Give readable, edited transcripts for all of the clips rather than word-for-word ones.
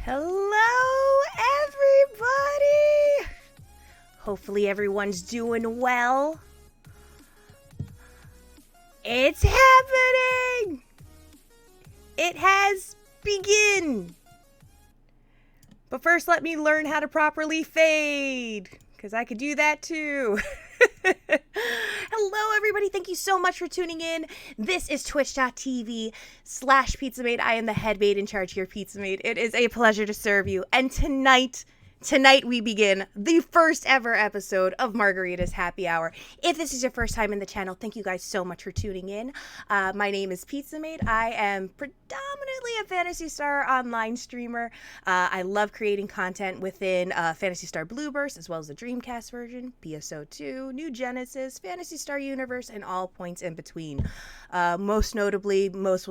Hello, everybody! Hopefully everyone's doing well. It's happening! It has begun! But first, let me learn how to properly fade, because I could do that too. Hello, everybody. Thank you so much for tuning in. This is twitch.tv/PizzaMate. I am the head maid in charge here, PizzaMate. It is a pleasure to serve you. And tonight we begin the first ever episode of Margarita's Happy Hour. If this is your first time in the channel, thank you guys so much for tuning in. My name is PizzaMate. I am predominantly a Phantasy Star online streamer. I love creating content within Phantasy Star Blueburst, as well as the Dreamcast version, PSO2, New Genesis, Phantasy Star Universe, and all points in between. Most notably, most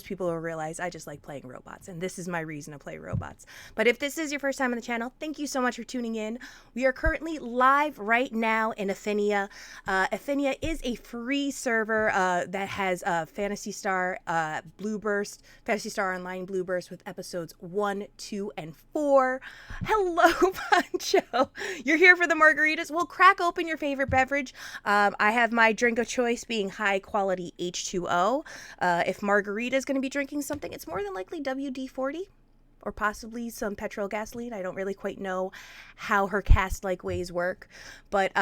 people will realize I just like playing robots, and this is my reason to play robots. But if this is your first time on the channel, thank you so much for tuning in. We are currently live right now in Ephinea. Ephinea is a free server that has Phantasy Star Blueburst, Phantasy Star Online Blueburst with episodes 1, 2, and 4. Hello, Pancho. You're here for the margaritas. Well, crack open your favorite beverage. I have my drink of choice being high quality H2O. If Margarita is going to be drinking something, it's more than likely WD-40 or possibly some petrol gasoline. I don't really quite know how her cast-like ways work. But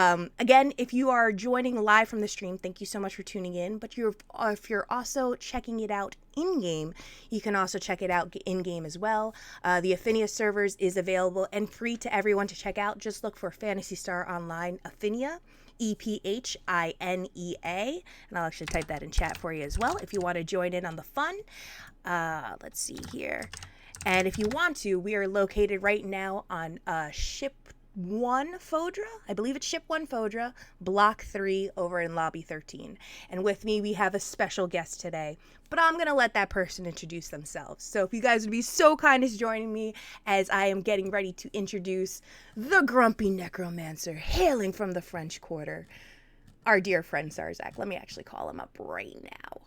again, if you are joining live from the stream, thank you so much for tuning in. But if you're also checking it out in-game, you can also check it out in-game as well. The Ephinea servers is available and free to everyone to check out. Just look for Phantasy Star Online Ephinea. Ephinea, and I'll actually type that in chat for you as well if you want to join in on the fun. Let's see here. And if you want to, we are located right now on Ship 1 Fodra. I believe it's Ship 1 Fodra, Block 3 over in Lobby 13. And with me, we have a special guest today. But I'm going to let that person introduce themselves. So if you guys would be so kind as joining me as I am getting ready to introduce the grumpy necromancer hailing from the French Quarter, our dear friend Sarzac. Let me actually call him up right now.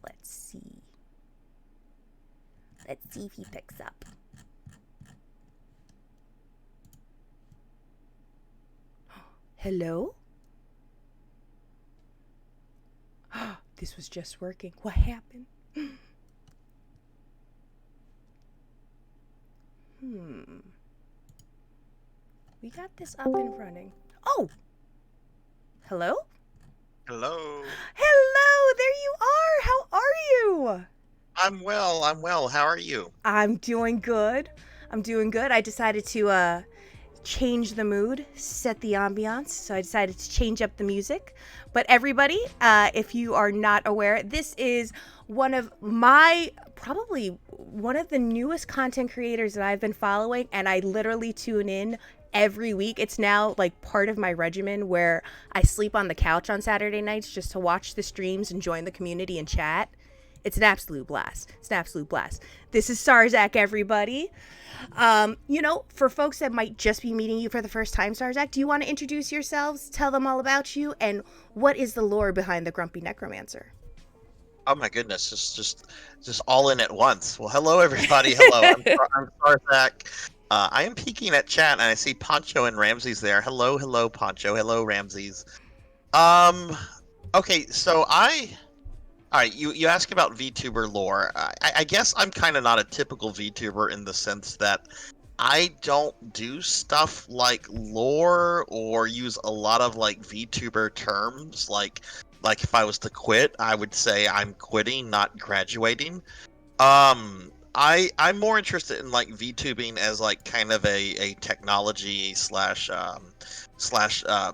Let's see. Let's see if he picks up. Hello? This was just working. What happened? We got this up and running. Oh! Hello? Hello. Hello! There you are! How are you? I'm well. How are you? I'm doing good. I decided to change the mood, set the ambiance, so I decided to change up the music. But everybody, if you are not aware, this is probably one of the newest content creators that I've been following, and I literally tune in every week. It's now like part of my regimen where I sleep on the couch on Saturday nights just to watch the streams and join the community and chat. It's an absolute blast. This is Sarzac, everybody. For folks that might just be meeting you for the first time, Sarzac, do you want to introduce yourselves, tell them all about you, and what is the lore behind the Grumpy Necromancer? Oh my goodness, just all in at once. Well, hello everybody. Hello, I'm Sarzac. I am peeking at chat and I see Poncho and Ramses there. Hello, Poncho. Hello, Ramses. Okay, so all right, you ask about VTuber lore. I guess I'm kind of not a typical VTuber in the sense that I don't do stuff like lore or use a lot of like VTuber terms. Like if I was to quit, I would say I'm quitting, not graduating. I'm more interested in like VTubing as like kind of a technology slash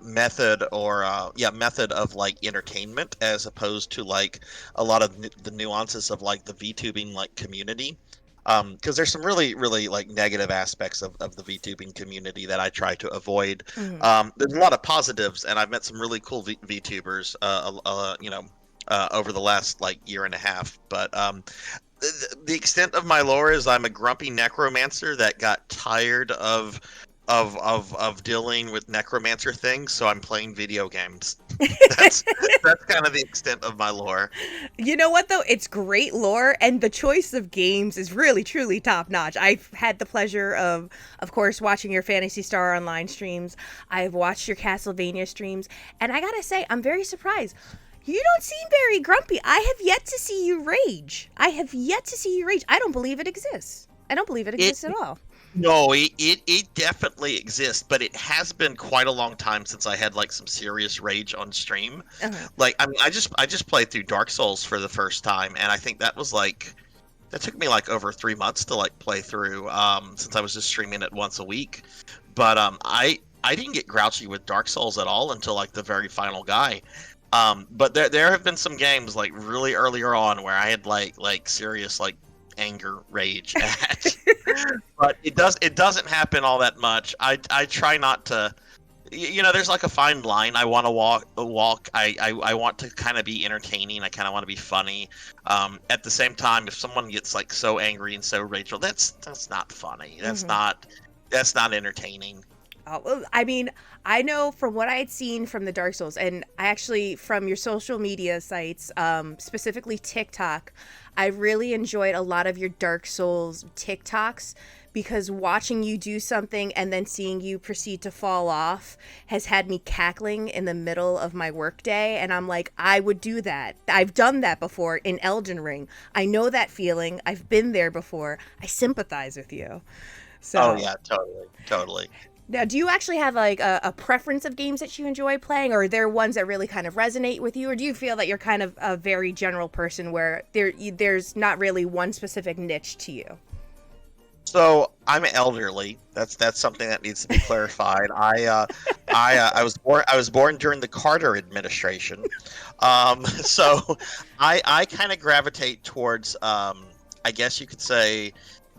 method or method of like entertainment as opposed to like a lot of the nuances of like the VTubing like community. Because there's some really like negative aspects of the VTubing community that I try to avoid. There's a lot of positives, and I've met some really cool VTubers over the last like year and a half. But the extent of my lore is I'm a grumpy necromancer that got tired of of dealing with necromancer things, so I'm playing video games. That's that's kind of the extent of my lore. You know what though? It's great lore, and the choice of games is really truly top notch. I've had the pleasure of course, watching your Phantasy Star online streams. I've watched your Castlevania streams, and I gotta say, I'm very surprised. You don't seem very grumpy. I have yet to see you rage. I have yet to see you rage. I don't believe it exists. I don't believe it exists at all. No, it definitely exists, but it has been quite a long time since I had like some serious rage on stream. Uh-huh. Like, I mean, I just played through Dark Souls for the first time, and I think that was like that took me like over 3 months to like play through, since I was just streaming it once a week. But I didn't get grouchy with Dark Souls at all until like the very final guy. But there have been some games like really earlier on where I had like serious like anger rage at. But it doesn't happen all that much. I try not to. There's like a fine line. I want to walk. I want to kind of be entertaining. I kind of want to be funny. At the same time, if someone gets like so angry and so rageful, that's not funny. That's not entertaining. Oh, well, I mean, I know from what I had seen from the Dark Souls, and I actually from your social media sites, specifically TikTok, I really enjoyed a lot of your Dark Souls TikToks because watching you do something and then seeing you proceed to fall off has had me cackling in the middle of my workday, and I'm like, I would do that. I've done that before in Elden Ring. I know that feeling. I've been there before. I sympathize with you. So. Oh yeah, totally. Now, do you actually have like a preference of games that you enjoy playing, or are there ones that really kind of resonate with you, or do you feel that you're kind of a very general person where there's not really one specific niche to you? So I'm elderly. That's something that needs to be clarified. I was born during the Carter administration, so I kind of gravitate towards, I guess you could say,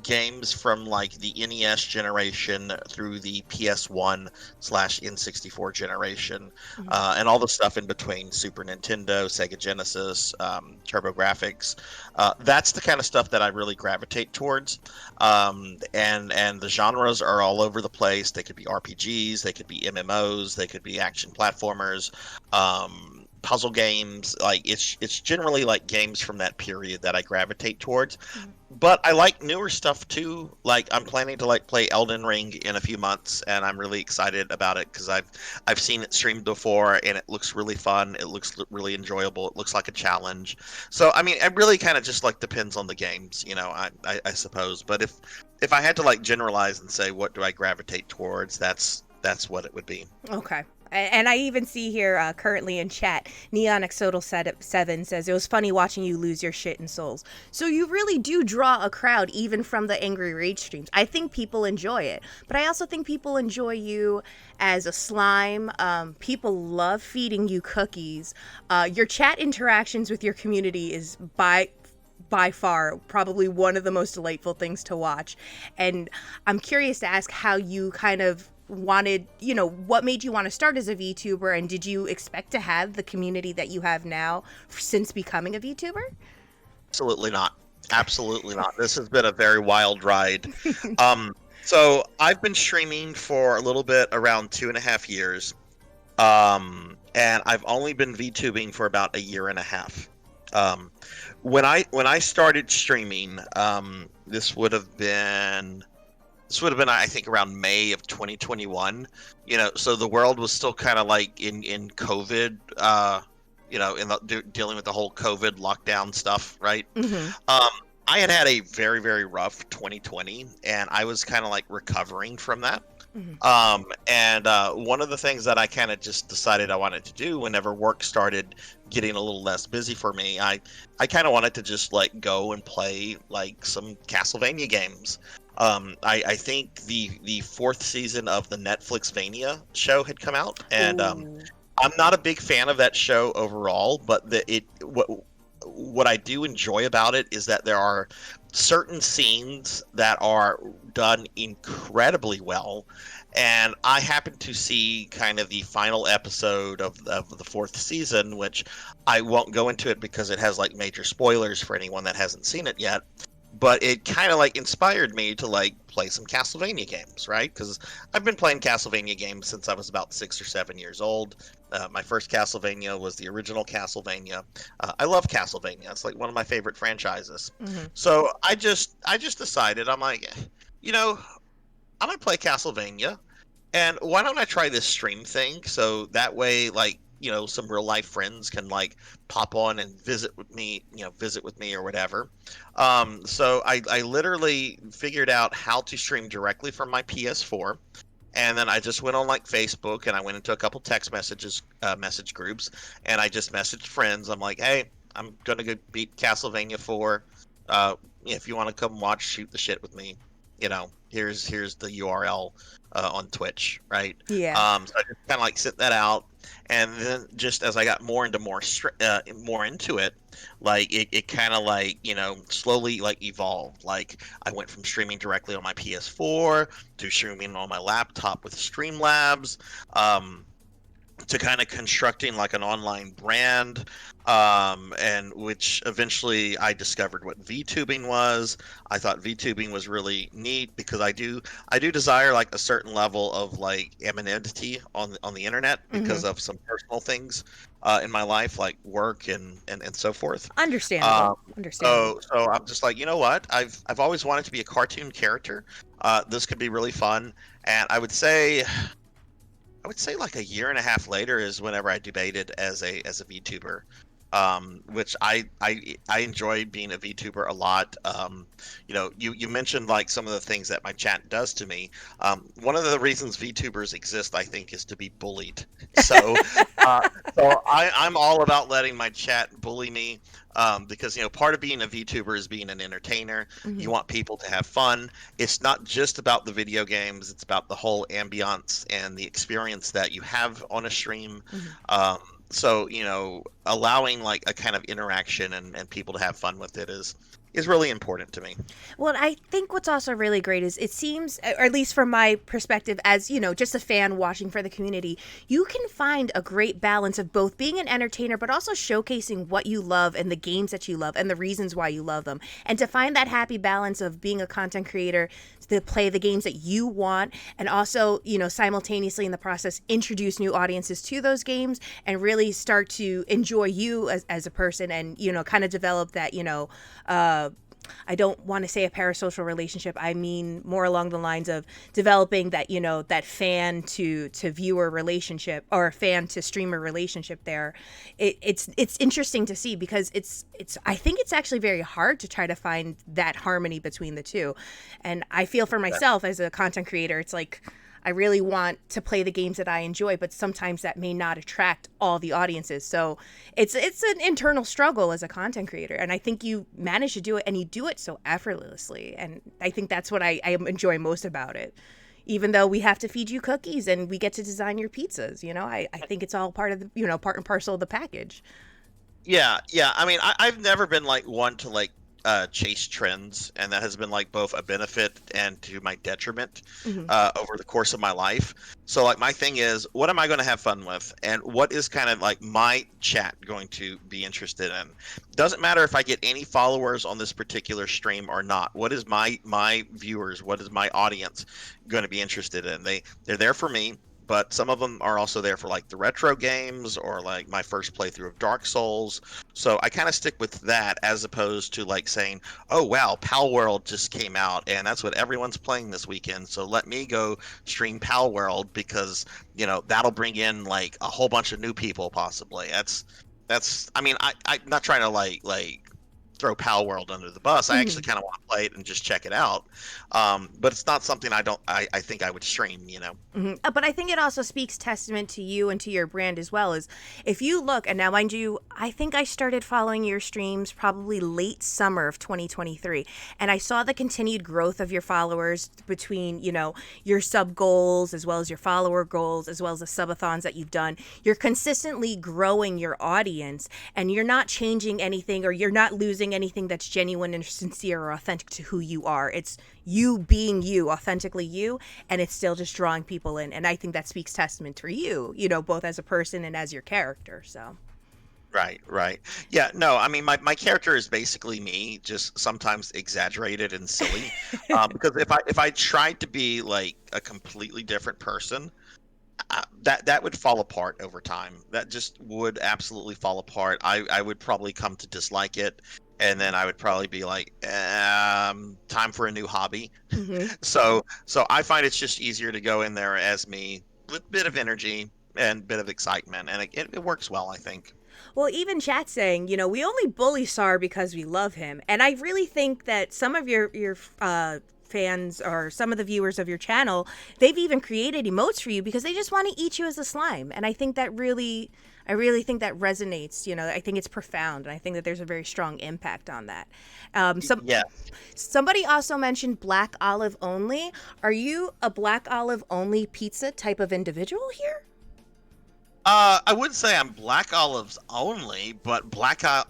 games from like the NES generation through the PS1/N64 generation, and all the stuff in between: Super Nintendo, Sega Genesis, TurboGrafx. That's the kind of stuff that I really gravitate towards. And the genres are all over the place. They could be RPGs, they could be MMOs, they could be action platformers. Puzzle games. Like, it's generally like games from that period that I gravitate towards. But I like newer stuff too. Like, I'm planning to like play Elden Ring in a few months, and I'm really excited about it because I've seen it streamed before, and it looks really fun. It looks really enjoyable. It looks like a challenge. So I mean, it really kind of just like depends on the games, I suppose. But if I had to like generalize and say what do I gravitate towards, that's what it would be. Okay. And I even see here currently in chat, Neon Exodal 7 says, it was funny watching you lose your shit in Souls. So you really do draw a crowd even from the Angry Rage streams. I think people enjoy it. But I also think people enjoy you as a slime. People love feeding you cookies. Your chat interactions with your community is by far probably one of the most delightful things to watch. And I'm curious to ask how you kind of wanted, what made you want to start as a VTuber, and did you expect to have the community that you have now since becoming a VTuber? Absolutely not. Absolutely not. This has been a very wild ride. So I've been streaming for a little bit around 2.5 years. And I've only been VTubing for about a year and a half. When I started streaming, this would have been, I think, around May of 2021. So the world was still kind of like in COVID, dealing with the whole COVID lockdown stuff, right? Mm-hmm. I had a very, very rough 2020, and I was kind of like recovering from that. And one of the things that I kind of just decided I wanted to do whenever work started getting a little less busy for me, I kind of wanted to just like go and play like some Castlevania games. I think the fourth season of the Netflix Vania show had come out, and I'm not a big fan of that show overall, but what I do enjoy about it is that there are certain scenes that are done incredibly well. And I happened to see kind of the final episode of the fourth season, which I won't go into it because it has like major spoilers for anyone that hasn't seen it yet. but it kind of like inspired me to like play some Castlevania games, right? Because I've been playing Castlevania games since I was about 6 or 7 years old. My first Castlevania was the original Castlevania. I love Castlevania; it's like one of my favorite franchises. Mm-hmm. So I just decided I'm like, you know, I'm gonna play Castlevania, and why don't I try this stream thing? So that way, like, some real life friends can like pop on and visit with me or whatever. So I literally figured out how to stream directly from my PS4. And then I just went on like Facebook and I went into a couple text message groups, and I just messaged friends. I'm like, hey, I'm gonna go beat Castlevania 4. If you want to come watch, shoot the shit with me, here's the URL on Twitch, right? Yeah. So I just kind of like sent that out, and then just as I got more into it, like it kind of like slowly like evolved. Like I went from streaming directly on my PS4 to streaming on my laptop with Streamlabs. To kind of constructing like an online brand, and which eventually I discovered what VTubing was. I thought VTubing was really neat because I do desire like a certain level of like anonymity on the internet Mm-hmm. because of some personal things in my life, like work and so forth. Understandable. um, Understandable. so I'm just like, you know what, I've always wanted to be a cartoon character. This could be really fun. And I would say like a year and a half later is whenever I debated as a VTuber, which I enjoy being a VTuber a lot. You mentioned like some of the things that my chat does to me. One of the reasons VTubers exist, I think, is to be bullied. So, uh, so I'm all about letting my chat bully me. Because part of being a VTuber is being an entertainer. Mm-hmm. You want people to have fun. It's not just about the video games, it's about the whole ambiance and the experience that you have on a stream. Mm-hmm. um, so allowing like a kind of interaction and people to have fun with it is really important to me. Well, I think what's also really great is it seems, or at least from my perspective, as just a fan watching for the community, you can find a great balance of both being an entertainer, but also showcasing what you love and the games that you love and the reasons why you love them. And to find that happy balance of being a content creator to play the games that you want, and also, simultaneously in the process, introduce new audiences to those games and really start to enjoy you as a person, and, kind of develop that, uh, I don't want to say a parasocial relationship. I mean more along the lines of developing that, that fan to viewer relationship, or fan to streamer relationship there. It's interesting to see because I think it's actually very hard to try to find that harmony between the two. And I feel for myself as a content creator, it's like I really want to play the games that I enjoy, but sometimes that may not attract all the audiences. So it's an internal struggle as a content creator, and I think you manage to do it, and you do it so effortlessly. And I think that's what I enjoy most about it. Even though we have to feed you cookies and we get to design your pizzas, I think it's all part of the part and parcel of the package. Yeah. I mean, I've never been like one to like chase trends, and that has been like both a benefit and to my detriment Hmm. over the course of my life. So like my thing is, what am I going to have fun with, and what is kind of like my chat going to be interested in? Doesn't matter if I get any followers on this particular stream or not. What is my viewers? What is my audience going to be interested in? They're there for me. But some of them are also there for like the retro games or like my first playthrough of Dark Souls. So I kind of stick with that as opposed to like saying, "Oh wow, Pal World just came out and that's what everyone's playing this weekend. So let me go stream Pal World because, that'll bring in like a whole bunch of new people possibly." That's I mean, I'm not trying to like throw Pal World under the bus. I actually Hmm. kind of want to play it and just check it out. But it's not something I think I would stream. Hmm. But I think it also speaks testament to you and to your brand as well. Is if you look, and now mind you, I think I started following your streams probably late summer of 2023, and I saw the continued growth of your followers between your sub goals as well as your follower goals as well as the subathons that you've done. You're consistently growing your audience, and you're not changing anything, or you're not losing anything that's genuine and sincere or authentic to who you are. It's you being you, authentically you, and it's still just drawing people in. And I think that speaks testament to you, both as a person and as your character. So Right, right. Yeah, no, I mean my character is basically me, just sometimes exaggerated and silly. Because if I tried to be like a completely different person, that would fall apart over time. That just would absolutely fall apart. I would probably come to dislike it, and then I would probably be like, time for a new hobby. Hmm. So I find it's just easier to go in there as me with a bit of energy and bit of excitement, and it works well, I think. Well, even chat saying, we only bully Sar because we love him, and I really think that some of your fans or some of the viewers of your channel, they've even created emotes for you because they just want to eat you as a slime, and I think that really. I really think that resonates. I think it's profound, and I think that there's a very strong impact on that. Yeah. Somebody also mentioned black olive only. Are you a black olive only pizza type of individual here? I wouldn't say I'm black olives only, but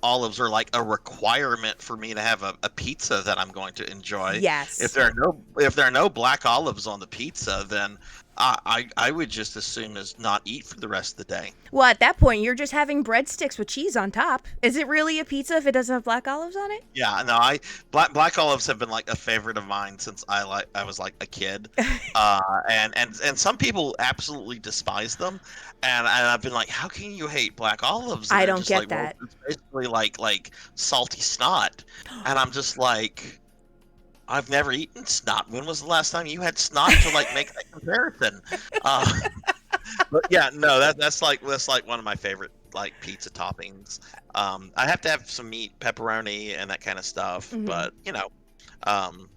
olives are like a requirement for me to have a pizza that I'm going to enjoy. If Yes. there are no black olives on the pizza, then I would just as soon as not eat for the rest of the day. Well, at that point, you're just having breadsticks with cheese on top. Is it really a pizza if it doesn't have black olives on it? Yeah, no, black olives have been like a favorite of mine since I was like a kid, and some people absolutely despise them, and I've been like, how can you hate black olives? And I they're don't just get like, well, that. it's basically like salty snot, and I'm just like, I've never eaten snot. When was the last time you had snot to like make that comparison? Uh, but yeah, no, that's like one of my favorite like pizza toppings. I have to have some meat, pepperoni, and that kind of stuff. Hmm. But um,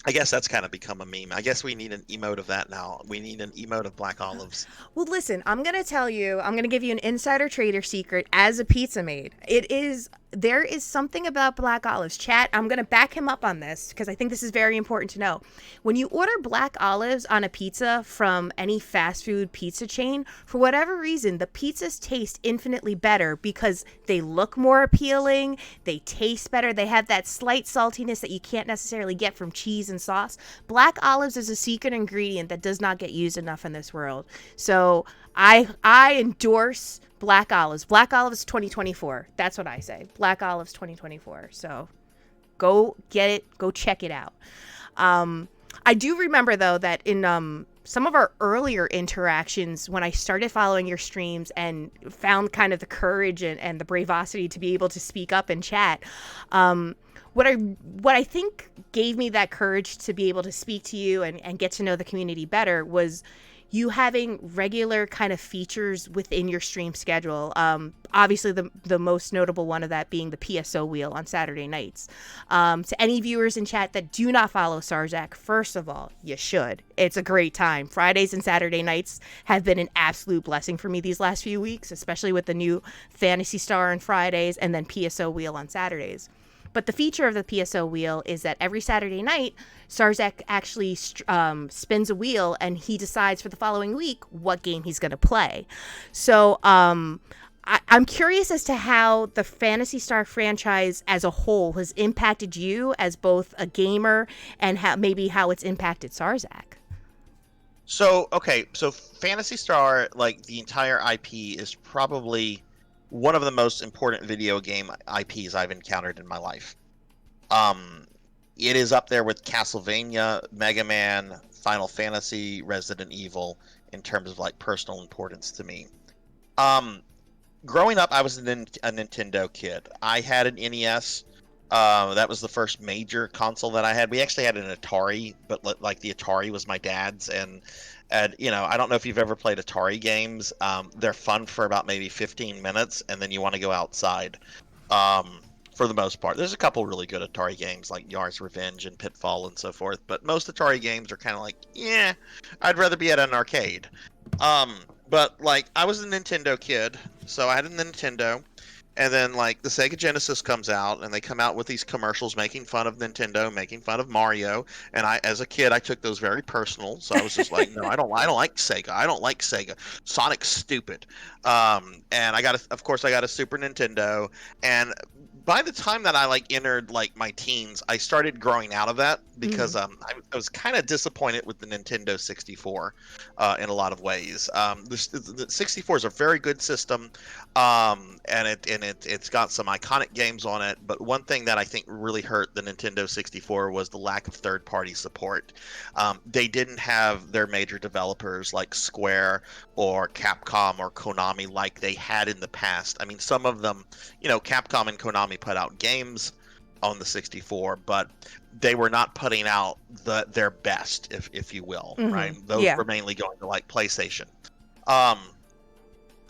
I guess that's kind of become a meme. I guess we need an emote of that now. We need an emote of black olives. Well, listen, I'm going to give you an insider trader secret as a pizza maid. There is something about black olives. Chat, I'm going to back him up on this because I think this is very important to know. When you order black olives on a pizza from any fast food pizza chain, for whatever reason, the pizzas taste infinitely better because they look more appealing, they taste better, they have that slight saltiness that you can't necessarily get from cheese and sauce. Black olives is a secret ingredient that does not get used enough in this world. So I endorse black olives. Black olives 2024. That's what I say. Black olives 2024. So go get it. Go check it out. I do remember though that in some of our earlier interactions when I started following your streams and found kind of the courage and the bravosity to be able to speak up and chat. What I think gave me that courage to be able to speak to you and get to know the community better was you having regular kind of features within your stream schedule. Obviously, the most notable one of that being the PSO wheel on Saturday nights. To any viewers in chat that do not follow Sarzac, first of all, you should. It's a great time. Fridays and Saturday nights have been an absolute blessing for me these last few weeks, especially with the new Phantasy Star on Fridays and then PSO wheel on Saturdays. But the feature of the PSO wheel is that every Saturday night, Sarzac actually spins a wheel and he decides for the following week what game he's going to play. So I'm curious as to how the Phantasy Star franchise as a whole has impacted you as both a gamer and how it's impacted Sarzac. So okay, so Fantasy Star, like the entire IP, is probably one of the most important video game IPs I've encountered in my life. Um, it is up there with Castlevania, Mega Man, Final Fantasy, Resident Evil in terms of like personal importance to me. Um, Growing up, I was a Nintendo kid. I had an NES. That was the first major console that I had. We actually had an Atari, but like the Atari was my dad's, and I don't know if you've ever played Atari games. They're fun for about maybe 15 minutes, and then you want to go outside. Um, for the most part, there's a couple really good Atari games like Yar's Revenge and Pitfall and so forth, but most Atari games are kind of like, yeah, I'd rather be at an arcade. Um, but like I was a Nintendo kid, so I had a Nintendo, and then like the Sega Genesis comes out, and they come out with these commercials making fun of Nintendo, making fun of Mario, and as a kid, I took those very personal. So I was just like, no, I don't like Sega. I don't like Sega. Sonic's stupid. And of course, I got a Super Nintendo, and by the time that I like entered like my teens, I started growing out of that because I was kind of disappointed with the Nintendo 64 in a lot of ways. The 64 is a very good system, and it's got some iconic games on it. But one thing that I think really hurt the Nintendo 64 was the lack of third-party support. They didn't have their major developers like Square or Capcom or Konami like they had in the past. I mean, some of them, Capcom and Konami put out games on the 64, but they were not putting out their best, if you will, right? Those Yeah. were mainly going to like PlayStation. Um,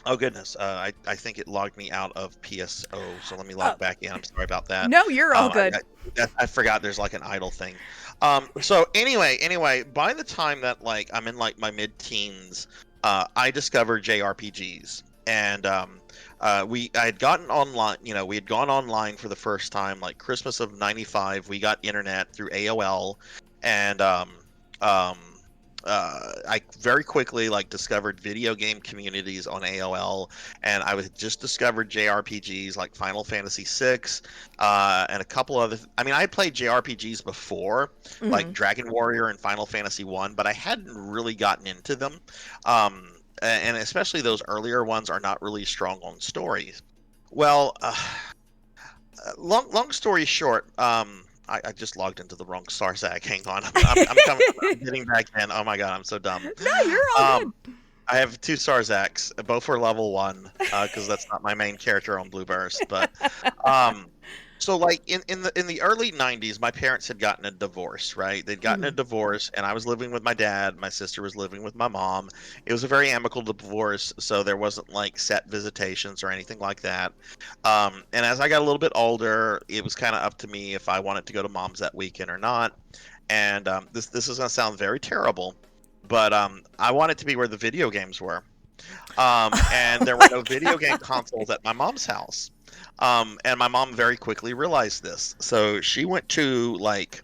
oh goodness, I think it logged me out of PSO, so let me log back in. I'm sorry about that. No, you're all good. I forgot there's like an idle thing. So anyway, by the time that like I'm in like my mid-teens, I discovered JRPGs, and I had gotten online. We had gone online for the first time, like Christmas of '95. We got internet through AOL, and um, I very quickly like discovered video game communities on AOL, and I was just discovered JRPGs like Final Fantasy VI, and a couple other. I mean, I had played JRPGs before, like Dragon Warrior and Final Fantasy One, but I hadn't really gotten into them. And especially those earlier ones are not really strong on stories. Well, long story short, I just logged into the wrong Sarzac. Hang on, I'm coming. I'm getting back in. Oh my god, I'm so dumb. No, you're all good. I have two Sarzacs. Both are level 1, because that's not my main character on Blue Burst. But so like in the early '90s, my parents had gotten a divorce, right? They'd gotten a divorce, and I was living with my dad. My sister was living with my mom. It was a very amicable divorce, so there wasn't like set visitations or anything like that. And as I got a little bit older, it was kind of up to me if I wanted to go to mom's that weekend or not. And this is going to sound very terrible, but I wanted to be where the video games were. And there were no video game consoles at my mom's house. And my mom very quickly realized this. So she went to like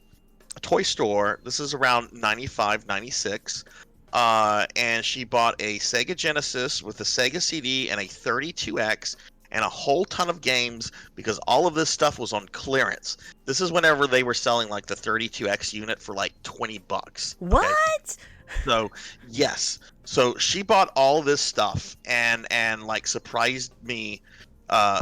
a toy store. This is around 95, 96. And she bought a Sega Genesis with a Sega CD and a 32X and a whole ton of games because all of this stuff was on clearance. This is whenever they were selling like the 32X unit for like $20. Okay? What? So yes. So she bought all this stuff and like surprised me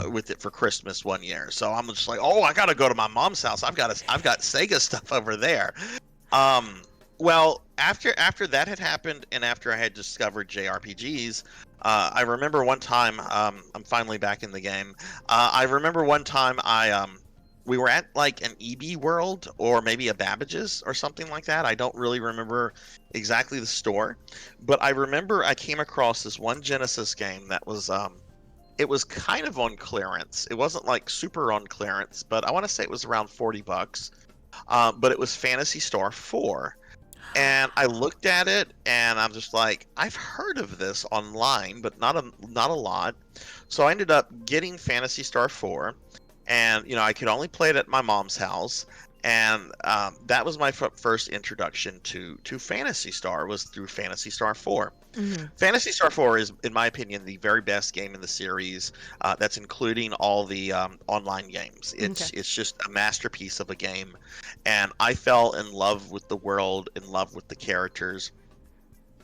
with it for Christmas one year. So I'm just like, oh, I gotta go to my mom's house. I've got Sega stuff over there. Well, after that had happened, and after I had discovered JRPGs, I remember one time. I'm finally back in the game. I remember one time we were at like an EB World or maybe a Babbage's or something like that. I don't really remember exactly the store, but I remember I came across this one Genesis game that was it was kind of on clearance. It wasn't like super on clearance, but I want to say it was around $40. But it was Phantasy Star 4. And I looked at it and I'm just like, I've heard of this online, but not a lot. So I ended up getting Phantasy Star 4, and I could only play it at my mom's house. And that was my first introduction to Phantasy Star, was through Phantasy Star 4. Phantasy Star 4 is, in my opinion, the very best game in the series. That's including all the online games. It's just a masterpiece of a game, and I fell in love with the world, in love with the characters,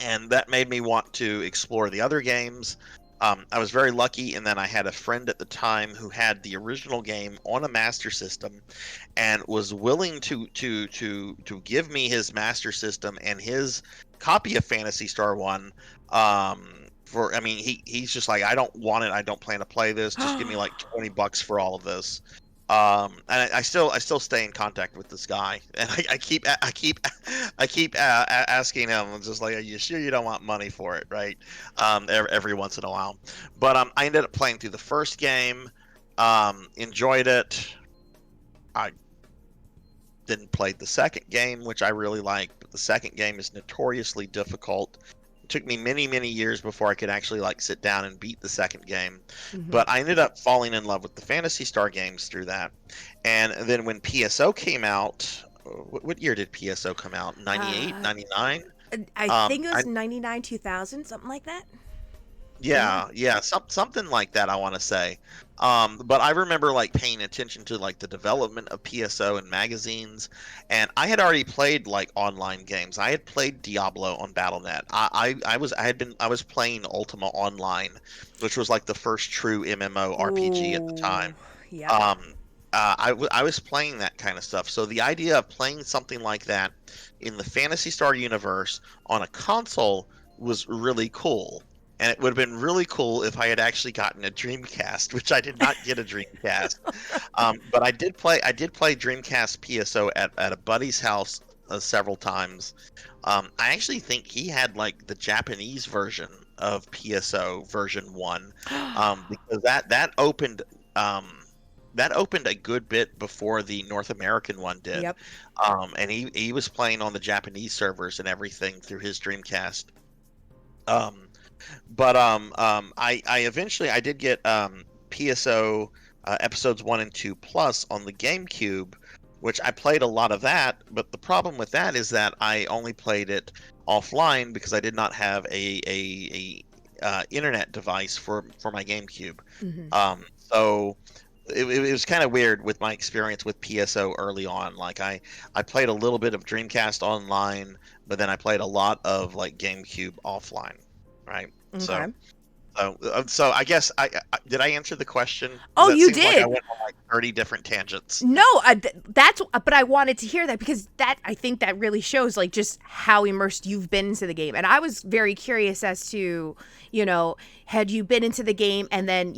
and that made me want to explore the other games. I was very lucky in that I had a friend at the time who had the original game on a Master System, and was willing to give me his Master System and his copy of Phantasy Star 1. I mean, he's just like, I don't want it. I don't plan to play this. Just give me like $20 for all of this. And I still stay in contact with this guy, and I keep asking him, just like, are you sure you don't want money for it, right? Every once in a while. But I ended up playing through the first game, enjoyed it. I didn't play the second game, which I really liked, but the second game is notoriously difficult. It took me many years before I could actually like sit down and beat the second game. But I ended up falling in love with the Phantasy Star games through that. And then when PSO came out, what year did PSO come out? 98, 99? I think it was 99, 2000, something like that. Yeah, something like that, I want to say. But I remember like paying attention to like the development of PSO and magazines, and I had already played like online games. I had played Diablo on BattleNet. I was playing Ultima Online, which was like the first true MMO RPG at the time. Ooh, yep. Um, I was playing that kind of stuff. So the idea of playing something like that in the Phantasy Star universe on a console was really cool. And it would have been really cool if I had actually gotten a Dreamcast, which I did not get a Dreamcast. But I did play Dreamcast PSO at a buddy's house several times. I actually think he had like the Japanese version of PSO version 1, because um, that opened a good bit before the North American one did. Yep. And he was playing on the Japanese servers and everything through his Dreamcast. Um, I eventually I did get PSO episodes 1 and 2 plus on the GameCube, which I played a lot of that. But the problem with that is that I only played it offline because I did not have a internet device for my GameCube. Hmm. So it was kind of weird with my experience with PSO early on. Like I played a little bit of Dreamcast online, but then I played a lot of like GameCube offline, right? Okay. So I guess I did I answer the question? Because Oh, that you seems like I did. went on like 30 different tangents. No, that's, but I wanted to hear that because that, I think that really shows like just how immersed you've been into the game. And I was very curious as to, had you been into the game and then,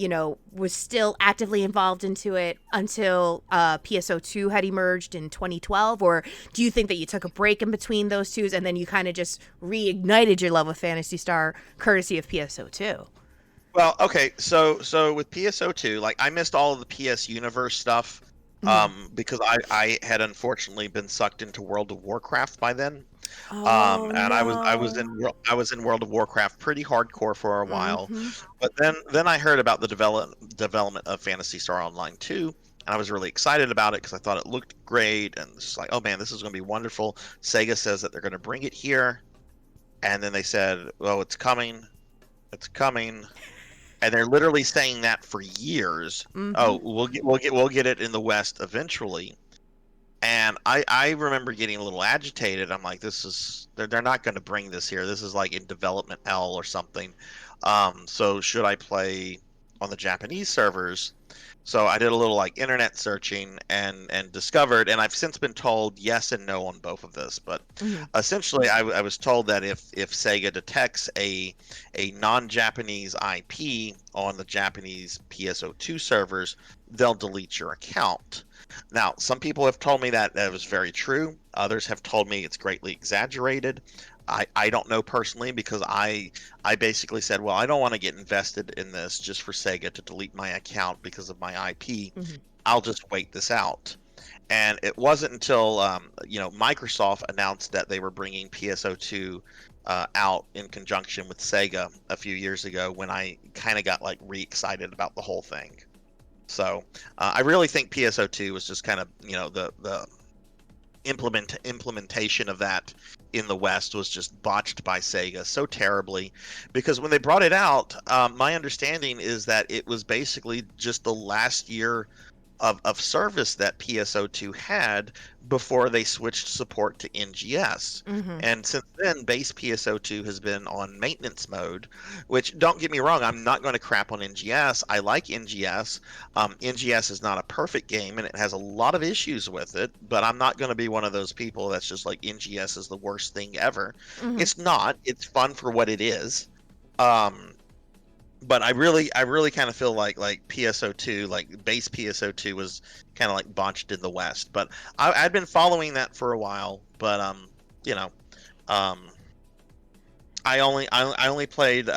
was still actively involved into it until PSO2 had emerged in 2012? Or do you think that you took a break in between those twos and then you kind of just reignited your love of Phantasy Star courtesy of PSO2? Well, okay, so with PSO2, like I missed all of the PS Universe stuff, Mhm. because I had unfortunately been sucked into World of Warcraft by then. Oh, And no. I was in World of Warcraft pretty hardcore for a while, Mm-hmm. but then I heard about the development of Phantasy Star Online 2, and I was really excited about it because I thought it looked great, and it's just like, oh man, this is going to be wonderful. Sega says that they're going to bring it here, and then they said, oh, it's coming, and they're literally saying that for years. Mm-hmm. Oh, we'll get it in the West eventually. And I remember getting a little agitated. I'm like, this is they're not going to bring this here. This is like in development hell or something. So should I play on the Japanese servers? So I did a little like internet searching and discovered, and I've since been told yes and no on both of this. But Mm-hmm. essentially, I was told that if Sega detects a non-Japanese IP on the Japanese PSO2 servers, they'll delete your account. Now, some people have told me that that was very true. Others have told me it's greatly exaggerated. I don't know personally because I basically said, well, I don't want to get invested in this just for Sega to delete my account because of my IP. Mm-hmm. I'll just wait this out. And it wasn't until Microsoft announced that they were bringing PSO2 out in conjunction with Sega a few years ago when I kind of got like re-excited about the whole thing. So I really think PSO2 was just kind of the implementation of that in the West was just botched by Sega so terribly, because when they brought it out, my understanding is that it was basically just the last year of service that PSO2 had before they switched support to NGS. Mm-hmm. And since then, base PSO2 has been on maintenance mode, which, don't get me wrong, I'm not going to crap on NGS. I like NGS. NGS is not a perfect game and it has a lot of issues with it, but I'm not going to be one of those people that's just like NGS is the worst thing ever. Mm-hmm. It's not. It's fun for what it is. Um, but I really kind of feel like PSO2, like base PSO2 was kind of like botched in the West. But I'd been following that for a while, but you know, um, I only played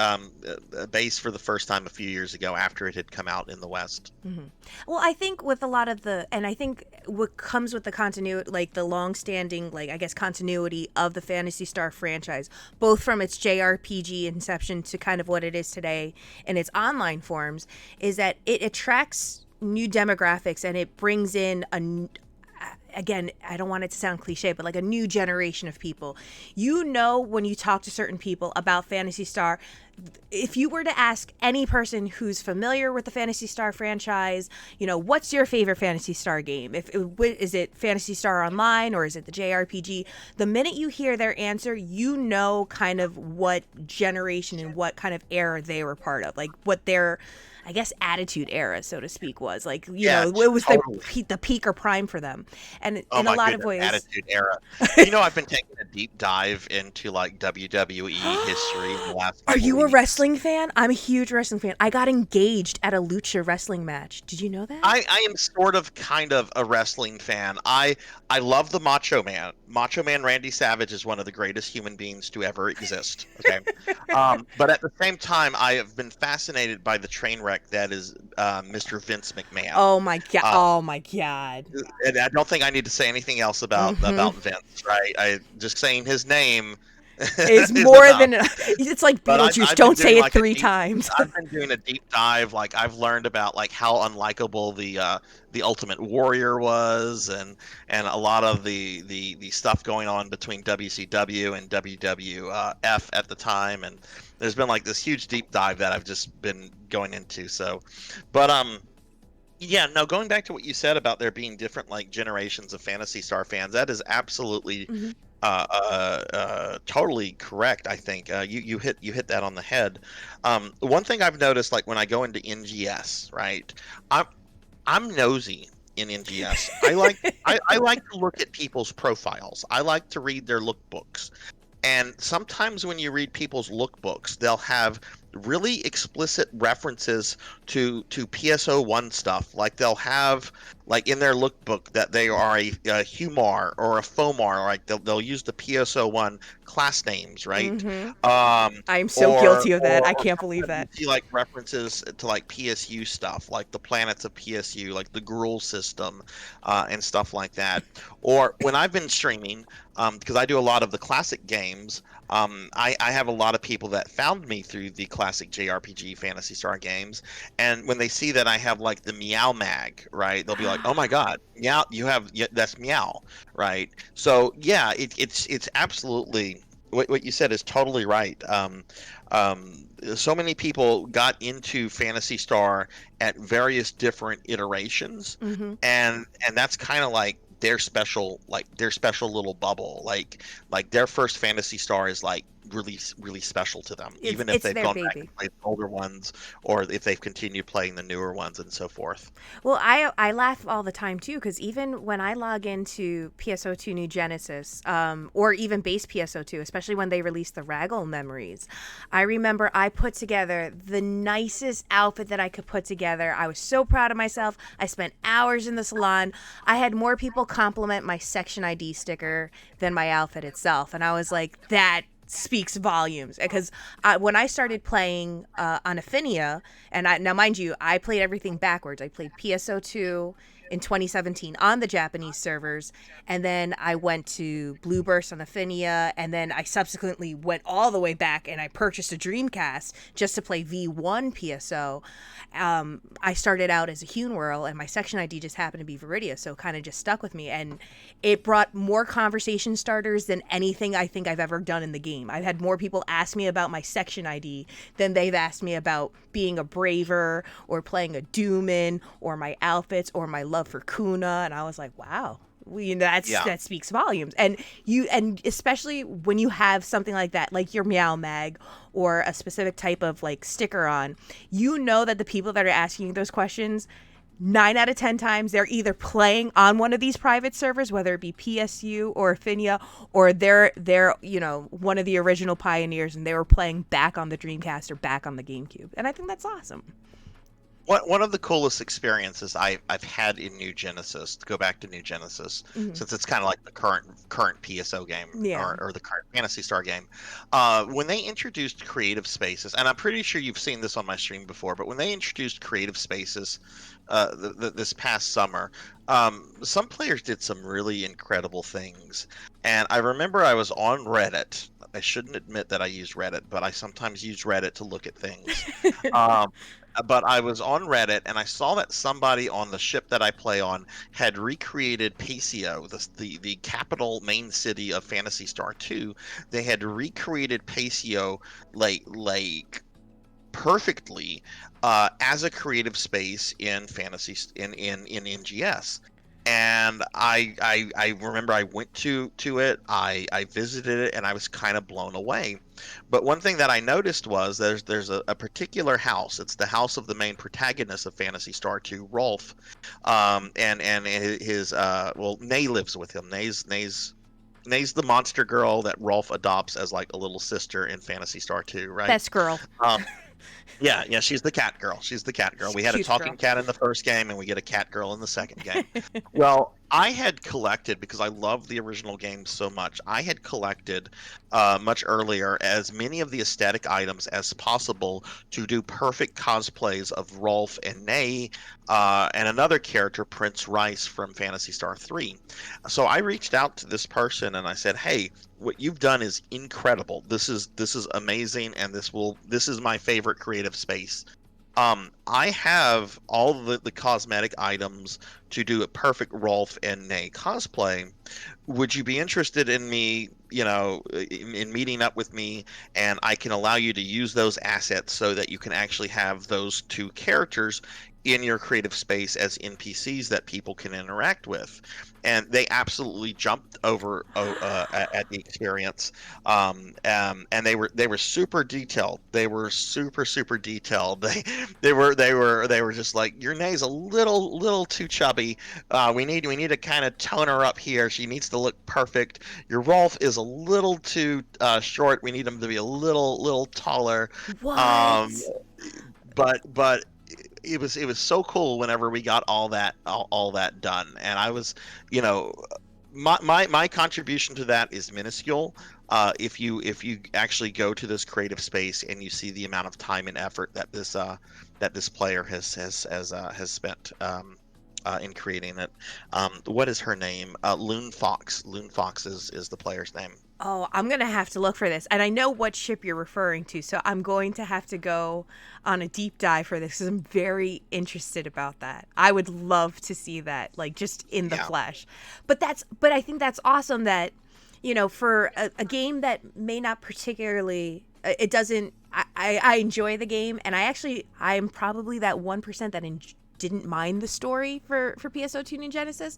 base for the first time a few years ago after it had come out in the West. Mm-hmm. Well, I think with a lot of and I think what comes with the continuity, like the long-standing, like I guess continuity of the Phantasy Star franchise, both from its JRPG inception to kind of what it is today in its online forms, is that it attracts new demographics and it brings in again, I don't want it to sound cliche, but like a new generation of people. You know, when you talk to certain people about Phantasy Star, if you were to ask any person who's familiar with the Phantasy Star franchise, you know, what's your favorite Phantasy Star game? Is it Phantasy Star Online or is it the JRPG? The minute you hear their answer, you know kind of what generation and what kind of era they were part of, like what their, I guess, attitude era, so to speak, was like. You Yeah, know, it was totally. the peak or prime for them, and Oh in a my lot of goodness, ways. Attitude Era. You know, I've been taking a deep dive into like WWE history in the last Are couple you a weeks. wrestling fan? I'm a huge wrestling fan. I got engaged at a lucha wrestling match. Did you know that? I am sort of kind of a wrestling fan. I love the Macho Man. Macho Man Randy Savage is one of the greatest human beings to ever exist. Okay, but at the same time, I have been fascinated by the train wreck that is Mr. Vince McMahon. Oh my god. Uh, Oh my god. and I don't think I need to say anything else Mm-hmm. about Vince, right? I just saying his name Is is more enough. than it's like But Beetlejuice. I've been Don't doing say it like a 3 times. I've been doing a deep dive. Like I've learned about like how unlikable the Ultimate Warrior was, and a lot of the stuff going on between WCW and WWF at the time. And there's been like this huge deep dive that I've just been going into. So, but yeah, no, going back to what you said about there being different like generations of Phantasy Star fans, that is absolutely Mhm. totally correct. I think you hit that on the head. One thing I've noticed, like when I go into NGS, right? I'm I'm nosy in NGS. I like to look at people's profiles. I like to read their lookbooks. And sometimes when you read people's lookbooks, they'll have really explicit references to PSO1 stuff. Like they'll have like in their lookbook that they are a Humar or a Fomar. Like they'll use the PSO1 class names, right? Mhm. Um, I am so or guilty of that. I or can't believe sometimes you that. see like references to like PSU stuff, like the planets of PSU, like the Gruul system, and stuff like that. Or when I've been streaming, because I do a lot of the classic games. I have a lot of people that found me through the classic JRPG Phantasy Star games, and when they see that I have like the Meow Mag, right, they'll be like, "Oh my God, Meow, you have yeah, that's Meow, right?" So yeah, it's absolutely what you said is totally right. So many people got into Phantasy Star at various different iterations, Mhm. and that's kind of like their special little bubble. Like their first Phantasy Star is like really special to them, It's even if it's they've their gone back baby. and played the older ones or if they've continued playing the newer ones and so forth. Well, I laugh all the time too, because even when I log into PSO2 New Genesis, or even base PSO2, especially when they released the Raggle memories, I remember I put together the nicest outfit that I could put together. I was so proud of myself. I spent hours in the salon. I had more people compliment my section ID sticker than my outfit itself, and I was like, that speaks volumes. Because when I started playing on Ephinea, and now mind you, I played everything backwards. I played PSO2 in 2017 on the Japanese servers, and then I went to Blue Burst on Ephinea, and then I subsequently went all the way back and I purchased a Dreamcast just to play V1 PSO. I started out as a Hunewhirl, and my section ID just happened to be Viridia, so it kind of just stuck with me, and it brought more conversation starters than anything I think I've ever done in the game. I've had more people ask me about my section ID than they've asked me about being a Braver or playing a Dooman or my outfits or my love for Kuna, and I was like, wow. Yeah. That speaks volumes. And especially when you have something like that, like your Meow Mag or a specific type of like sticker on, you know that the people that are asking you those questions, 9 out of 10 times they're either playing on one of these private servers, whether it be PSU or Ephinea, or they're one of the original pioneers and they were playing back on the Dreamcast or back on the GameCube, and I think that's awesome. One of the coolest experiences I've had in New Genesis, to go back to New Genesis, Hmm. since it's kind of like the current PSO game Yeah. or the current Phantasy Star game, when they introduced creative spaces, and I'm pretty sure you've seen this on my stream before, but when they introduced creative spaces, this past summer, some players did some really incredible things, and I remember I was on Reddit, I shouldn't admit that I use Reddit, but I sometimes use Reddit to look at things. Um, but I was on Reddit and I saw that somebody on the ship that I play on had recreated Pacio, the capital main city of Phantasy Star 2. They had recreated Pacio like perfectly as a creative space in fantasy in NGS. And I remember I went to it, I visited it, and I was kind of blown away. But one thing that I noticed was there's a particular house. It's the house of the main protagonist of Phantasy Star 2, Rolf, and his well, Nay lives with him. Nay's the monster girl that Rolf adopts as like a little sister in Phantasy Star 2, right? Best girl. Um, yeah, she's the cat girl. She's the cat girl. We had a Cute talking girl. cat in the first game, and we get a cat girl in the second game. Well, I had collected, because I love the original game so much, I had collected much earlier as many of the aesthetic items as possible to do perfect cosplays of Rolf and Nay, and another character, Prince Rice from Phantasy Star 3. So I reached out to this person and I said, "Hey, what you've done is incredible. This is amazing, and this is my favorite creative space. I have all the cosmetic items to do a perfect Rolf and Nay cosplay. Would you be interested in me, in meeting up with me, and I can allow you to use those assets so that you can actually have those two characters in your creative space as NPCs that people can interact with?" And they absolutely jumped over at the experience. And they were super detailed. They were super detailed. They were just like, "Your Nay's a little too chubby. We need to kind of tone her up here. She needs to look perfect. Your Rolf is a little too short. We need him to be a little taller." What? Um, but it was so cool whenever we got all that done. And I was, you know my contribution to that is minuscule. If you actually go to this creative space and you see the amount of time and effort that this player has spent in creating it. What is her name? Loon Fox. Loon Fox is the player's name. Oh, I'm going to have to look for this. And I know what ship you're referring to, so I'm going to have to go on a deep dive for this because I'm very interested about that. I would love to see that, like, just in the flesh. But I think that's awesome that, for a game that may not particularly, it doesn't, I enjoy the game, and I'm probably that 1% that didn't mind the story for PSO2 New Genesis.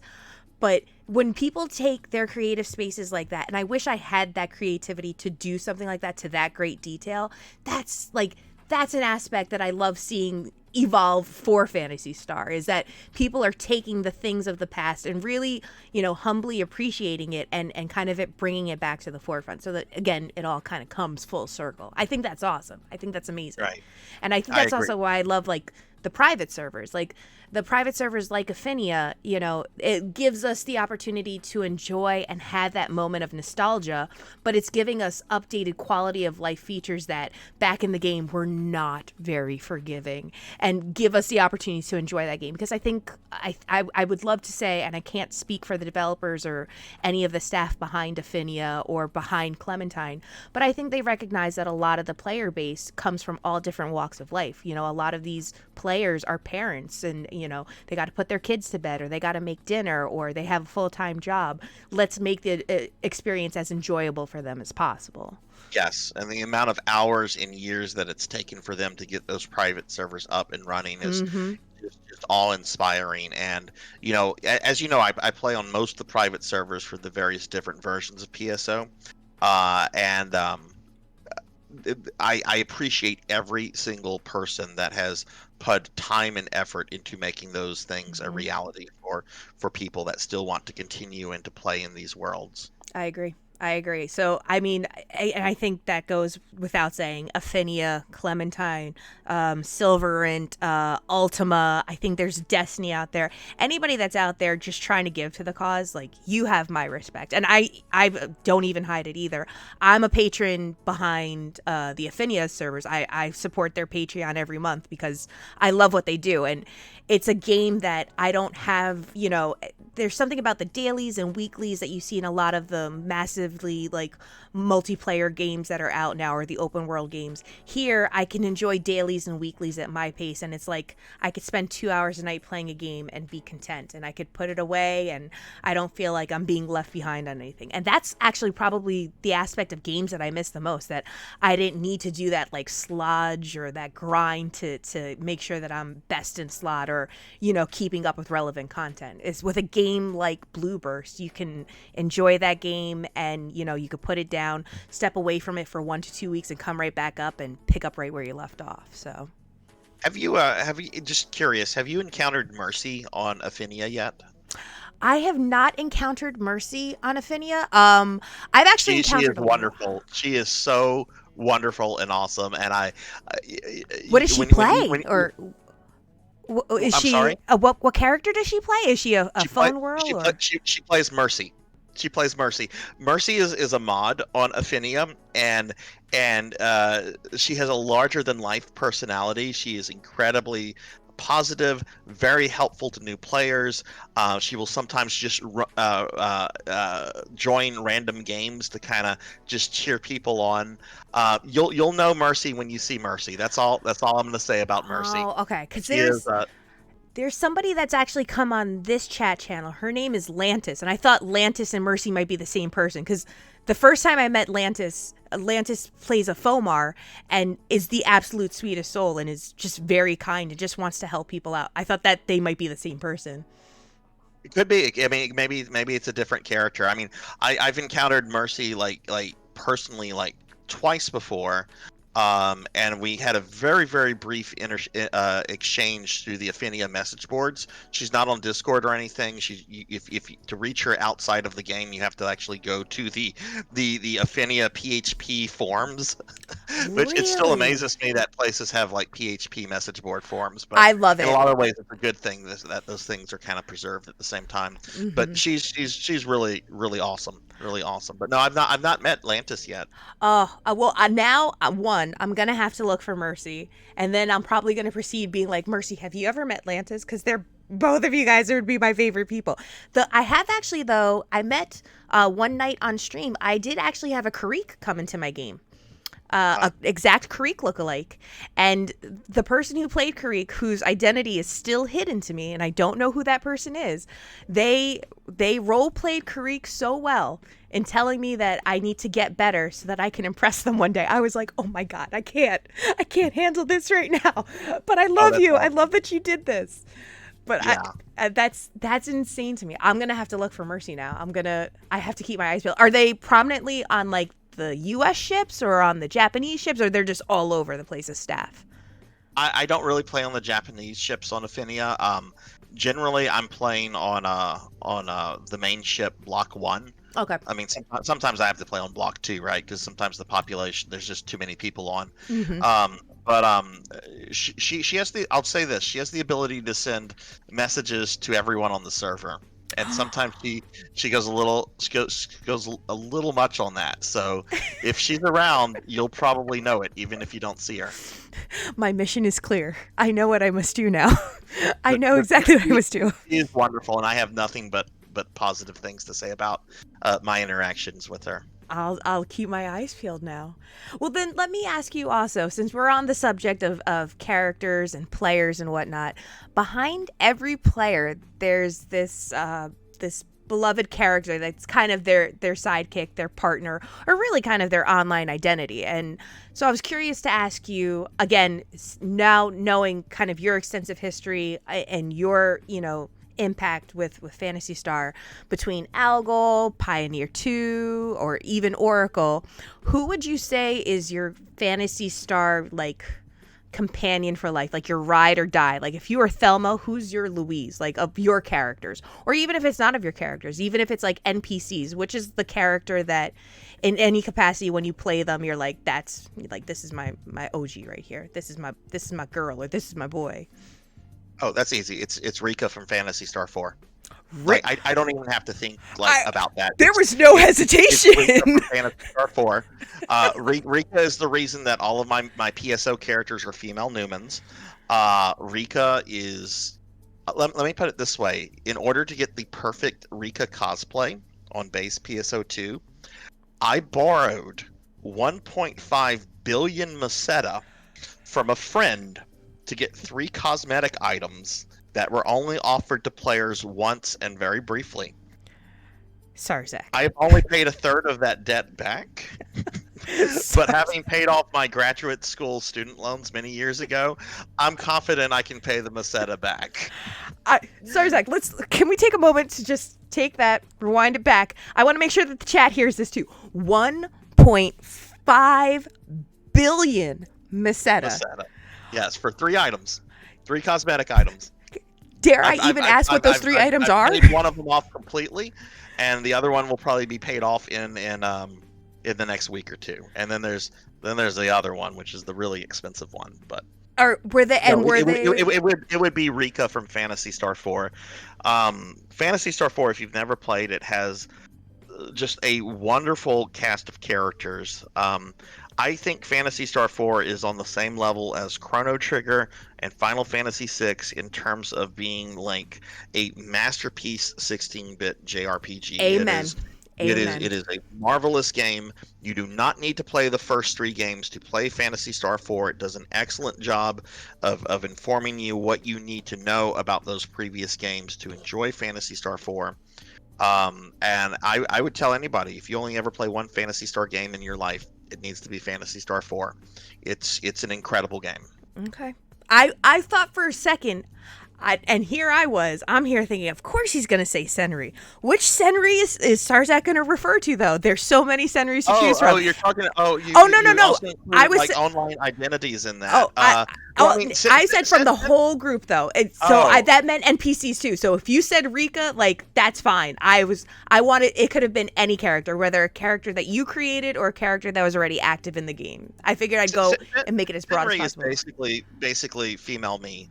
But when people take their creative spaces like that, and I wish I had that creativity to do something like that to that great detail, that's an aspect that I love seeing evolve for Phantasy Star, is that people are taking the things of the past and really, humbly appreciating it and kind of bringing it back to the forefront so that, again, it all kind of comes full circle. I think that's awesome. I think that's amazing. Right. And I think that's also why I love, like, the private servers. Like, the private servers like Ephinea, it gives us the opportunity to enjoy and have that moment of nostalgia, but it's giving us updated quality of life features that back in the game were not very forgiving, and give us the opportunity to enjoy that game. Because I think I would love to say, and I can't speak for the developers or any of the staff behind Ephinea or behind Clementine, but I think they recognize that a lot of the player base comes from all different walks of life. A lot of these players are parents, and they got to put their kids to bed, or they got to make dinner, or they have a full-time job. Let's make the experience as enjoyable for them as possible. Yes, and the amount of hours and years that it's taken for them to get those private servers up and running is just awe-inspiring. And as you know, I play on most of the private servers for the various different versions of PSO, and I appreciate every single person that has put time and effort into making those things a reality for people that still want to continue and to play in these worlds. I agree. So, I mean, I think that goes without saying. Ephinea, Clementine, Silverant, Ultima. I think there's Destiny out there. Anybody that's out there just trying to give to the cause, like, you have my respect. And I don't even hide it either. I'm a patron behind the Ephinea servers. I support their Patreon every month because I love what they do. And it's a game that I don't have, there's something about the dailies and weeklies that you see in a lot of the massively like multiplayer games that are out now, or the open world games. Here I can enjoy dailies and weeklies at my pace, and it's like I could spend 2 hours a night playing a game and be content, and I could put it away and I don't feel like I'm being left behind on anything. And that's actually probably the aspect of games that I miss the most, that I didn't need to do that like sludge or that grind to make sure that I'm best in slot, or keeping up with relevant content. Is with a game like Blue Burst, you can enjoy that game, and you could put it down, step away from it for 1 to 2 weeks, and come right back up and pick up right where you left off. So Have you just curious, have you encountered Mercy on Ephinea yet? I have not encountered Mercy on Ephinea. I've actually encountered. She is wonderful. She is so wonderful and awesome. And what does she play? Or is I'm she? sorry? What character does she play? Is she a phone world? She plays Mercy. She plays Mercy. Mercy is a mod on Ephinea, and she has a larger than life personality. She is incredibly positive, very helpful to new players. She will sometimes just join random games to kind of just cheer people on. You'll know Mercy when you see Mercy. That's all I'm going to say about Mercy. Oh, okay. Because there's somebody that's actually come on this chat channel. Her name is Lantis, and I thought Lantis and Mercy might be the same person, because the first time I met Lantis plays a Fomar and is the absolute sweetest soul and is just very kind and just wants to help people out. I thought that they might be the same person. It could be. I mean, maybe it's a different character. I mean, I've encountered Mercy like personally like twice before. And we had a very, very brief exchange through the Ephinea message boards. She's not on Discord or anything. If to reach her outside of the game, you have to actually go to the Ephinea PHP forums, which it still amazes me that places have like PHP message board forums. But I love it. In a lot of ways, it's a good thing that those things are kind of preserved at the same time. Mm-hmm. But she's really, really awesome. Really awesome. But no, I've not met Lantis yet. Well, now I'm gonna have to look for Mercy, and then I'm probably gonna proceed being like, Mercy, have you ever met Lantis? Because they're both of you guys would be my favorite people. I have actually, though, I met one night on stream. I did actually have a Karik come into my game. A exact Karik lookalike, and the person who played Karik, whose identity is still hidden to me, and I don't know who that person is, they role played Karik so well in telling me that I need to get better so that I can impress them one day. I was like, oh my god, I can't handle this right now, but I love you. Awesome. I love that you did this. But yeah. That's insane to me. I'm gonna have to look for Mercy now. I have to keep my eyes peeled. Are they prominently on like the U.S. ships or on the Japanese ships, or they're just all over the place as staff? I don't really play on the Japanese ships on Ephinea. Generally, I'm playing on the main ship, Block 1. Okay. I mean, sometimes I have to play on Block 2, right? Because sometimes the population, there's just too many people on. Mm-hmm. But she has I'll say this, she has the ability to send messages to everyone on the server. And sometimes she goes a little much on that. So if she's around, you'll probably know it, even if you don't see her. My mission is clear. I know what I must do now. I know exactly what I must do. She is wonderful, and I have nothing but positive things to say about my interactions with her. I'll keep my eyes peeled now. Well, then let me ask you also, since we're on the subject of characters and players and whatnot, behind every player, there's this beloved character that's kind of their sidekick, their partner, or really kind of their online identity. And so I was curious to ask you, again, now knowing kind of your extensive history and your, impact with Phantasy Star, between Algol, Pioneer 2, or even Oracle, who would you say is your Phantasy Star like companion for life, like your ride or die? Like if you were Thelma, who's your Louise, like of your characters? Or even if it's not of your characters, even if it's like NPCs, which is the character that in any capacity when you play them you're like, that's like, this is my OG right here, this is my girl, or this is my boy? Oh, that's easy. It's Rika from Phantasy Star 4. Like, I don't even have to think about that. There was no hesitation. It's Rika from Phantasy Star 4. Rika is the reason that all of my PSO characters are female Newmans. Rika is Let me put it this way. In order to get the perfect Rika cosplay on base PSO2, I borrowed 1.5 billion Meseta from a friend to get 3 cosmetic items that were only offered to players once and very briefly. Sarzac. I've only paid a third of that debt back. But having paid off my graduate school student loans many years ago, I'm confident I can pay the Meseta back. Sarzac, can we take a moment to just take that, rewind it back? I want to make sure that the chat hears this too. 1.5 billion Meseta. Yes, for 3 items. 3 cosmetic items. Dare I even ask what those 3 items are? I've paid one of them off completely, and the other one will probably be paid off in the next week or 2. And then there's the other one, which is the really expensive one. But it would be Rika from Phantasy Star 4. Phantasy Star 4, if you've never played it, has just a wonderful cast of characters. I think Phantasy Star 4 is on the same level as Chrono Trigger and Final Fantasy VI in terms of being like a masterpiece 16-bit JRPG. Amen. It is a marvelous game. You do not need to play the first 3 games to play Phantasy Star 4. It does an excellent job of informing you what you need to know about those previous games to enjoy Phantasy Star 4. And I would tell anybody, if you only ever play one Phantasy Star game in your life, it needs to be Phantasy Star 4. It's an incredible game. Okay. I thought for a second, I'm here thinking, of course he's going to say Senri. Which Senri is Sarzac going to refer to, though? There's so many Senris to choose from. Oh, you're talking. No. I was like online identities in that. I said from the whole group, though. That meant NPCs too. So if you said Rika, like, that's fine. I wanted, it could have been any character, whether a character that you created or a character that was already active in the game. I figured I'd go and make it as broad as possible. Senri is basically female me.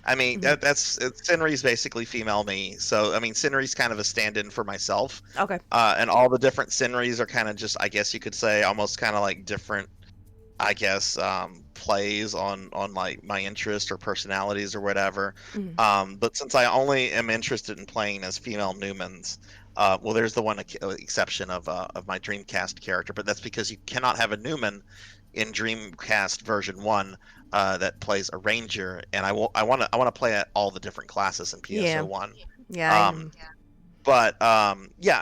I mean, Senri's basically female me. So, I mean, Senri's kind of a stand-in for myself. Okay. And all the different Senris are kind of just, I guess you could say, almost kind of like different, I guess, plays on like my interest or personalities or whatever. But since I only am interested in playing as female Newmans, well, there's the one exception of my Dreamcast character, but that's because you cannot have a Newman in Dreamcast version 1 that plays a ranger, and I want to play at all the different classes in PSO1. Yeah. I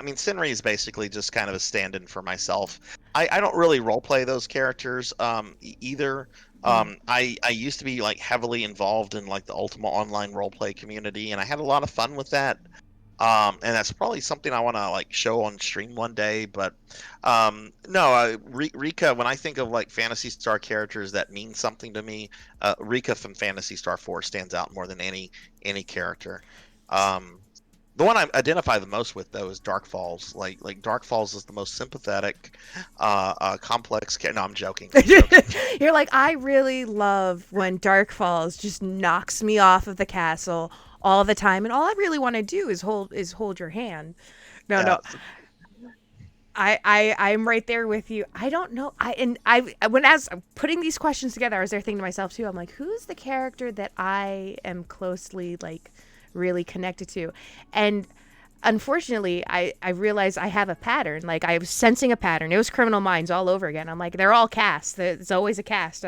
mean, Senri is basically just kind of a stand-in for myself. I don't really roleplay those characters either. I used to be like heavily involved in like the Ultima Online roleplay community, and I had a lot of fun with that. And that's probably something I want to like show on stream one day. But Rika, when I think of like Phantasy Star characters that mean something to me, Rika from Phantasy Star 4 stands out more than any character. The one I identify the most with, though, is Dark Falls. Like Dark Falls is the most sympathetic, complex. No, I'm joking. You're like, I really love when Dark Falls just knocks me off of the castle all the time, and all I really want to do is hold your hand. No. I'm right there with you. I don't know. When I was putting these questions together, I was there thinking to myself too. I'm like, who's the character that I am closely like really connected to? And unfortunately, I realized I have a pattern. Like, I was sensing a pattern. It was Criminal Minds all over again. I'm like, they're all cast. It's always a cast.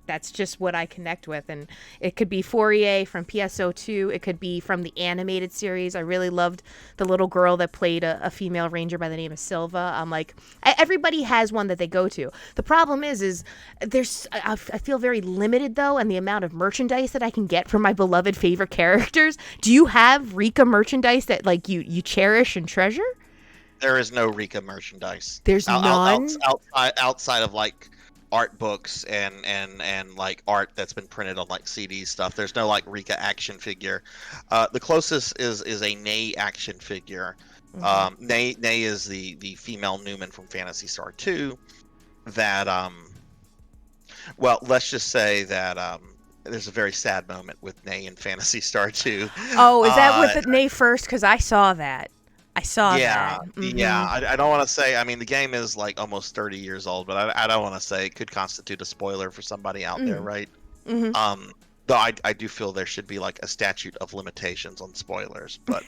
That's just what I connect with. And it could be Fourier from PSO2. It could be from the animated series. I really loved the little girl that played a female ranger by the name of Silva. I'm like, everybody has one that they go to. The problem is I feel very limited, though, in the amount of merchandise that I can get from my beloved favorite characters. Do you have Rika merchandise that, like, you cherish and treasure? There is no Rika merchandise. There's none? Outside of, like, art books and like art that's been printed on like CD stuff. There's no like Rika action figure. The closest is a Ney action figure. Ney is the female Newman from Phantasy Star 2 that well, let's just say that there's a very sad moment with Ney in Phantasy Star 2. Oh, is that with the Ney first? Because I saw that. that. Yeah. I don't want to say. I mean, the game is like almost 30 years old, but I don't want to say it could constitute a spoiler for somebody out there, right? Though I do feel there should be like a statute of limitations on spoilers, but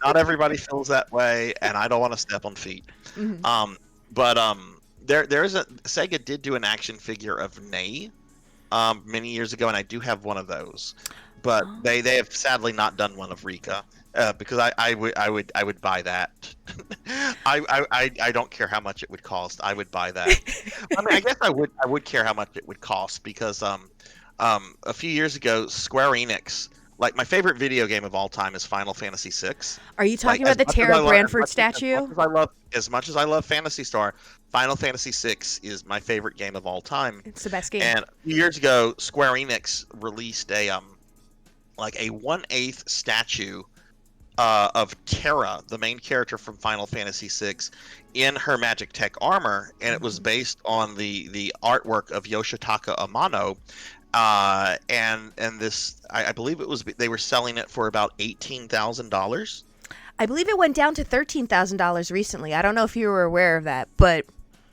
not everybody feels that way, and I don't want to step on feet. Mhm. But there's a Sega did do an action figure of Ney many years ago, and I do have one of those. But Oh. they have sadly not done one of Rika. Because I would buy that. I don't care how much it would cost. I would buy that. I mean, I guess I would care how much it would cost because a few years ago, Square Enix, like my favorite video game of all time is Final Fantasy VI. Are you talking Like about the Tara Branford statue? as much as I love Phantasy Star, Final Fantasy VI is my favorite game of all time. It's the best game. And a few years ago, Square Enix released a like a 1/8 statue of Terra, the main character from Final Fantasy VI, in her magic tech armor, and it was based on the artwork of Yoshitaka Amano. And this, I believe it was, they were selling it for about $18,000. I believe it went down to $13,000 recently. I don't know if you were aware of that, but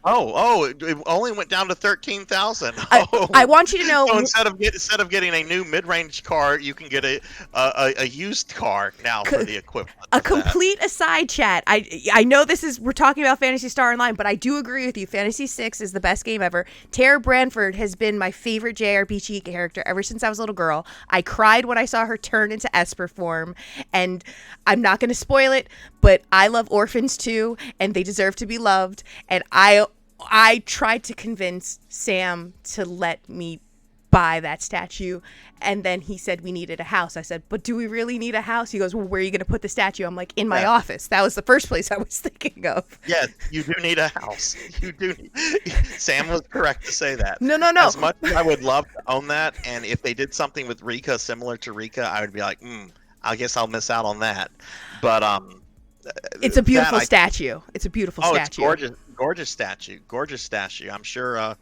It only went down to 13,000. I want you to know. So instead of getting a new mid-range car, you can get a used car now for the equivalent. A complete aside, chat. I know we're talking about Phantasy Star Online, but I do agree with you. Fantasy VI is the best game ever. Tara Branford has been my favorite JRPG character ever since I was a little girl. I cried when I saw her turn into Esper form, and I'm not going to spoil it, but I love orphans too, and they deserve to be loved. And I tried to convince Sam to let me buy that statue, and then he said we needed a house. I said, but do we really need a house? He goes, well, where are you going to put the statue? I'm like, in my office. That was the first place I was thinking of. Yes, you do need a house. You do. Sam was correct to say that. No. As much as I would love to own that, and if they did something with Rika similar to Rika, I would be like, I guess I'll miss out on that. But it's a beautiful statue. It's a beautiful statue. It's gorgeous statue. I'm sure.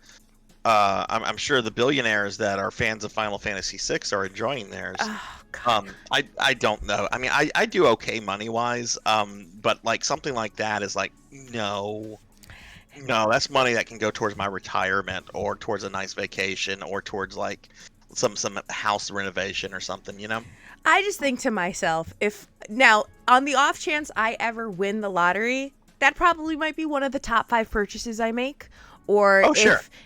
I'm sure the billionaires that are fans of Final Fantasy VI are enjoying theirs. Oh, God. I don't know. I mean, I do okay money wise. But like something like that is like no, that's money that can go towards my retirement or towards a nice vacation or towards like some house renovation or something. You know. I just think to myself, if now on the off chance I ever win the lottery, that probably might be one of the top 5 purchases I make. Or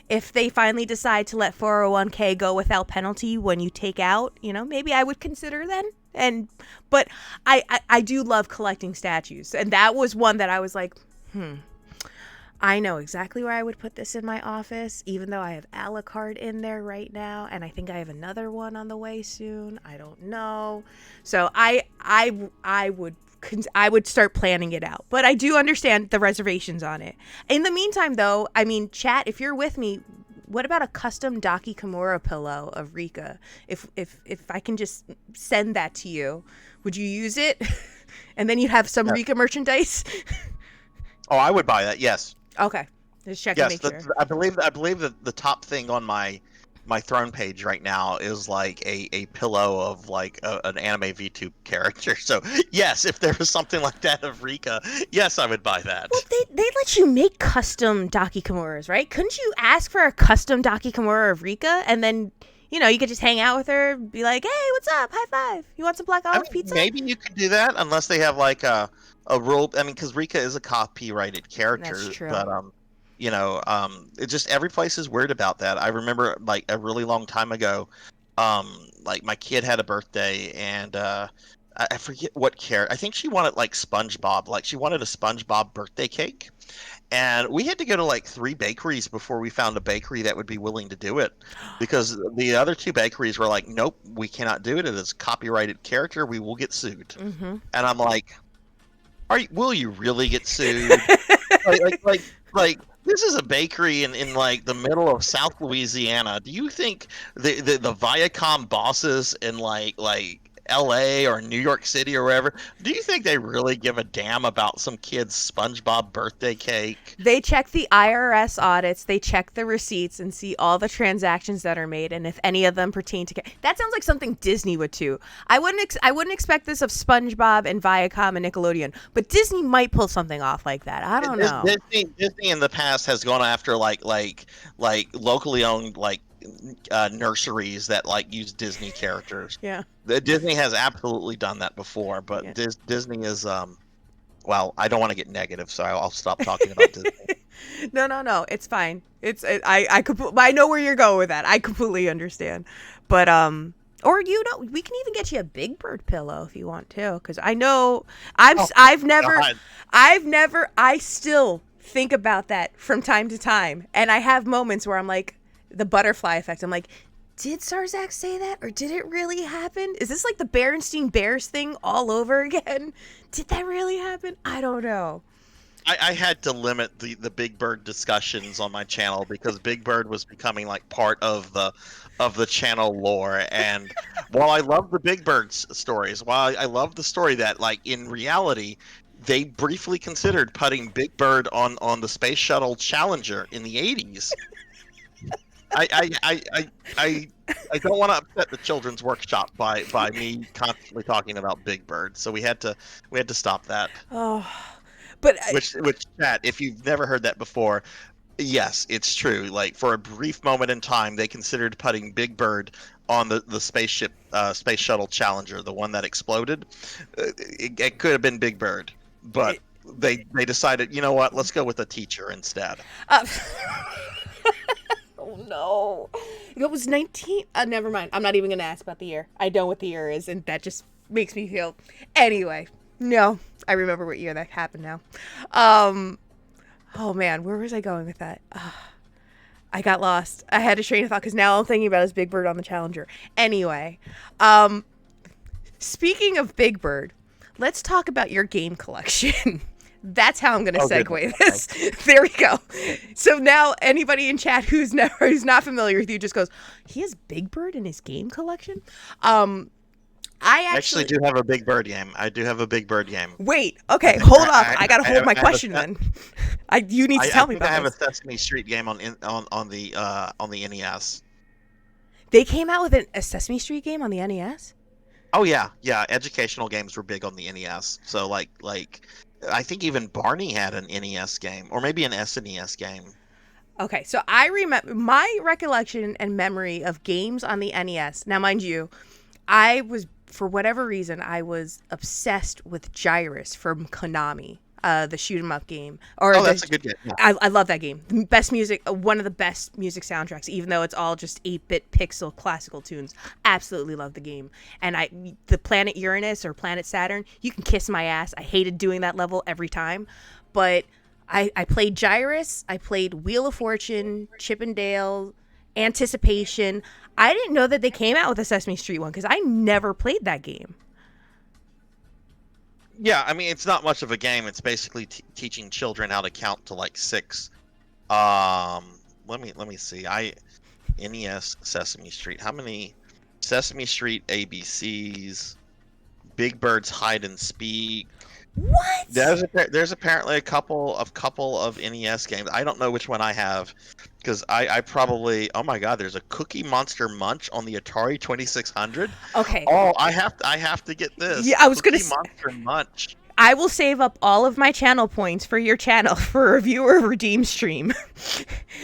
if they finally decide to let 401k go without penalty when you take out, maybe I would consider then. But I do love collecting statues, and that was one that I was like, I know exactly where I would put this in my office, even though I have Alucard in there right now, and I think I have another one on the way soon. I don't know. So I would start planning it out. But I do understand the reservations on it. In the meantime, though, I mean, chat, if you're with me, what about a custom Daki Kimura pillow of Rika? If I can just send that to you, would you use it? And then you'd have some Rika merchandise? Oh, I would buy that, yes. Okay. Just checking to make sure. I believe that the top thing on my throne page right now is like a pillow of like an anime VTuber character. So yes, if there was something like that of Rika, yes, I would buy that. Well, they let you make custom Daki Kimuras, right? Couldn't you ask for a custom Daki Kimura of Rika, and then you could just hang out with her, be like, hey, what's up? High five. You want some black olive pizza? Maybe you could do that unless they have like a rule. I mean, because Rika is a copyrighted character. That's true. But it just every place is weird about that. I remember like a really long time ago, like my kid had a birthday and I forget what character. I think she wanted like SpongeBob. Like she wanted a SpongeBob birthday cake. And we had to go to like 3 bakeries before we found a bakery that would be willing to do it, because the other 2 bakeries were like, nope, we cannot do it. It is a copyrighted character. We will get sued. Mm-hmm. And I'm like, will you really get sued? like this is a bakery in like the middle of South Louisiana. Do you think the Viacom bosses in like LA or New York City or wherever, do you think they really give a damn about some kid's SpongeBob birthday cake? They check the IRS audits, they check the receipts and see all the transactions that are made, and if any of them pertain to that sounds like something Disney would do. I wouldn't expect this of SpongeBob and Viacom and Nickelodeon, but Disney might pull something off like that. I don't know. Disney in the past has gone after like locally owned like nurseries that like use Disney characters. Yeah. Disney has absolutely done that before, but Yeah. Disney is well, I don't want to get negative, so I'll stop talking about Disney. No. It's fine. I know where you're going with that. I completely understand. But or we can even get you a Big Bird pillow if you want to, because I know I've never I still think about that from time to time, and I have moments where I'm like the butterfly effect. I'm like, did Sarzac say that, or did it really happen? Is this like the Berenstein Bears thing all over again? Did that really happen? I don't know. I had to limit the Big Bird discussions on my channel because Big Bird was becoming like part of the channel lore. And while I love the Big Bird stories, while I love the story that like in reality they briefly considered putting Big Bird on the Space Shuttle Challenger in the 80s. I don't want to upset the Children's Workshop by me constantly talking about Big Bird, so we had to stop that. Oh. But which chat, if you've never heard that before, yes, it's true. Like for a brief moment in time, they considered putting Big Bird on the space shuttle Challenger, the one that exploded. It could have been Big Bird, but they decided, you know what? Let's go with a teacher instead. Oh no! It was 19. Never mind. I'm not even gonna ask about the year. I know what the year is, and that just makes me feel. Anyway. No, I remember what year that happened now. Oh man, where was I going with that? I got lost. I had a train of thought because now I'm thinking about his Big Bird on the Challenger. Anyway, speaking of Big Bird, let's talk about your game collection. That's how I'm going to segue this. There we go. So now anybody in chat who's not familiar with you just goes, he has Big Bird in his game collection? I actually do have a Big Bird game. I do have a Big Bird game. Wait, okay, hold up. I gotta hold my question then. You need to tell me about this. I have a Sesame Street game on the NES. They came out with a Sesame Street game on the NES? Oh yeah. Educational games were big on the NES. So like I think even Barney had an NES game, or maybe an SNES game. Okay, so I remember my recollection and memory of games on the NES. Now, mind you, for whatever reason, I was obsessed with Gyrus from Konami, the shoot 'em up game. That's a good game. Yeah. I love that game. Best music, one of the best music soundtracks, even though it's all just 8-bit pixel classical tunes. Absolutely love the game. And the Planet Uranus or Planet Saturn, you can kiss my ass. I hated doing that level every time. But I played Gyrus, I played Wheel of Fortune, Chip and Dale, Anticipation. I didn't know that they came out with a Sesame Street one because I never played that game. Yeah, I mean, it's not much of a game. It's basically teaching children how to count to like 6. Let me see. NES Sesame Street. How many Sesame Street ABCs? Big Bird's Hide and Speak. What? There's apparently a couple of NES games. I don't know which one I have because I probably, oh my god, there's a Cookie Monster Munch on the Atari 2600. Okay. Oh, I have to get this. Yeah, I was gonna say Monster Munch. I will save up all of my channel points for your channel for a viewer redeem stream.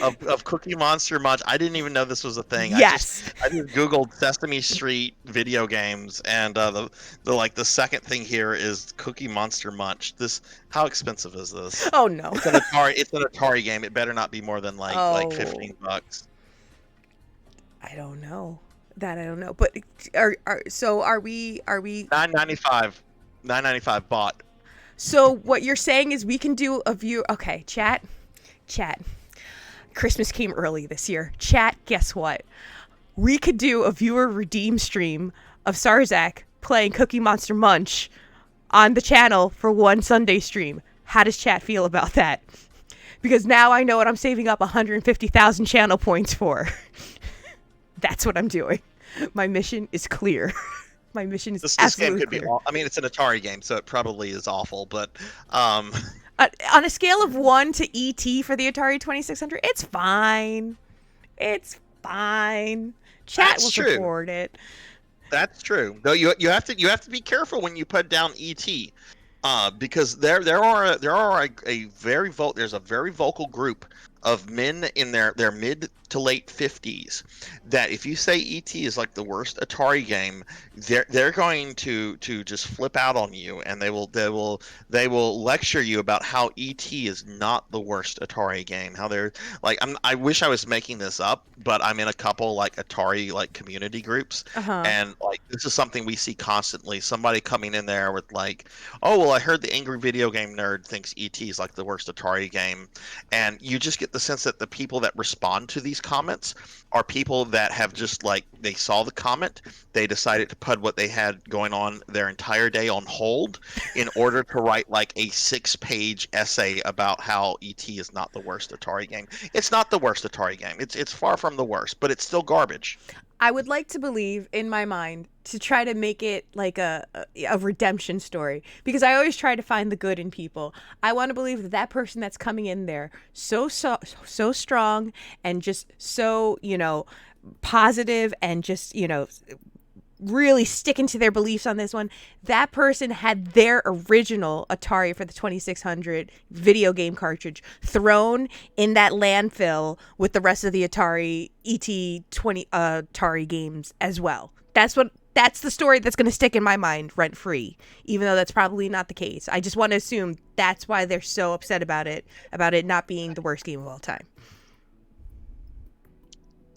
of Cookie Monster Munch. I didn't even know this was a thing. Yes. I just Googled Sesame Street video games, and the second thing here is Cookie Monster Munch. How expensive is this? Oh no. It's an Atari game. It better not be more than like $15. I don't know. That I don't know. But are we $9.95 bought. So what you're saying is we can do a view. Okay, chat. Christmas came early this year. Chat, guess what? We could do a viewer redeem stream of Sarzac playing Cookie Monster Munch on the channel for one Sunday stream. How does chat feel about that? Because now I know what I'm saving up 150,000 channel points for. That's what I'm doing. My mission is clear. My mission is absolutely this game could clear. I mean, it's an Atari game, so it probably is awful, but on a scale of 1 to ET for the Atari 2600, it's fine. It's fine. Chat will support it. That's true. Though you have to be careful when you put down ET, because there's a very vocal group of men in their mid to late 50s that if you say ET is like the worst Atari game, they're going to just flip out on you, and they will lecture you about how ET is not the worst Atari game. How they're like, I wish I was making this up, but I'm in a couple like Atari like community groups, Uh-huh. and like this is something we see constantly. Somebody coming in there with like, oh well, I heard the angry video game nerd thinks ET is like the worst Atari game, and you just get the sense that the people that respond to these comments are people that have just like they saw the comment, they decided to put what they had going on their entire day on hold in order to write like a 6-page essay about how ET is not the worst Atari game. It's not the worst Atari game. It's far from the worst, but it's still garbage. I would like to believe in my mind to try to make it like a redemption story, because I always try to find the good in people. I want to believe that that person that's coming in there so strong and just so, positive and just, really sticking to their beliefs on this one, that person had their original Atari for the 2600 video game cartridge thrown in that landfill with the rest of the Atari ET20 Atari games as well. That's the story that's going to stick in my mind rent free, even though that's probably not the case. I just want to assume that's why they're so upset about it not being the worst game of all time.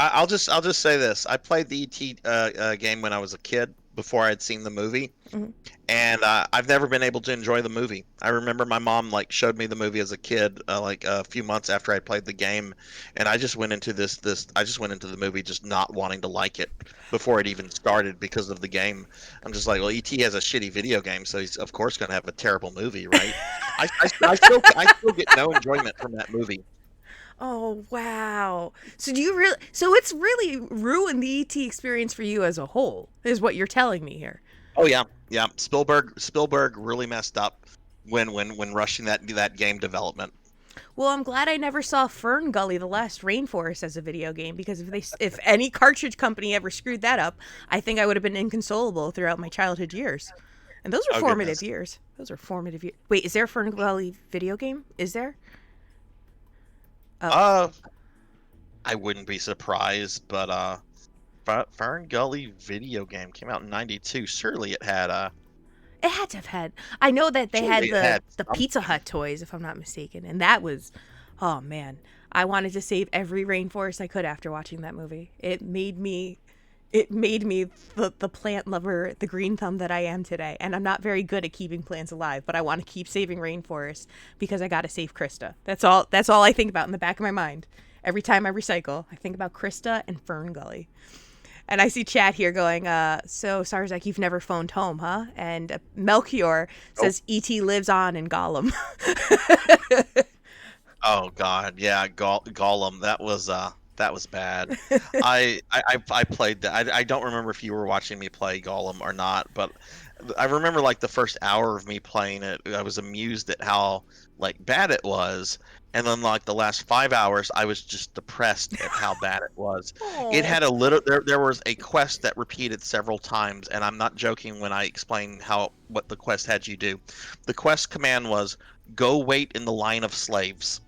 I'll just say this. I played the ET game when I was a kid before I'd seen the movie, Mhm. and I've never been able to enjoy the movie. I remember my mom like showed me the movie as a kid, like a few months after I played the game, and I just went into I just went into the movie just not wanting to like it before it even started because of the game. I'm just like, well, ET has a shitty video game, so he's of course going to have a terrible movie, right? I still get no enjoyment from that movie. Oh wow! So do you really? So it's really ruined the ET experience for you as a whole, is what you're telling me here. Oh yeah, yeah. Spielberg really messed up when rushing that game development. Well, I'm glad I never saw Fern Gully: The Last Rainforest as a video game, because if any cartridge company ever screwed that up, I think I would have been inconsolable throughout my childhood years. And those are Oh formative goodness. years. Those are formative years. Wait, is there a Fern Gully video game? Is there? Oh, Uh, I wouldn't be surprised, but Fern Gully video game came out in '92. Surely it had it had to have had. I know that they had surely it had the Pizza something. Hut toys, if I'm not mistaken, and that was, oh man, I wanted to save every rainforest I could after watching that movie. It made me the plant lover, the green thumb that I am today. And I'm not very good at keeping plants alive, but I want to keep saving rainforests because I got to save Krista. That's all I think about in the back of my mind. Every time I recycle, I think about Krista and Fern Gully. And I see chat here going, so Sarzac, you've never phoned home, huh? And Melchior Nope. says E.T. lives on in Gollum. Oh God, yeah, Gollum. That was bad. I played that. I don't remember if you were watching me play Gollum or not, but I remember like the first hour of me playing it, I was amused at how like bad it was, and then like the last 5 hours, I was just depressed at how bad it was. It Oh. had a little. There was a quest that repeated several times, and I'm not joking when I explain how what the quest had you do. The quest command was go wait in the line of slaves.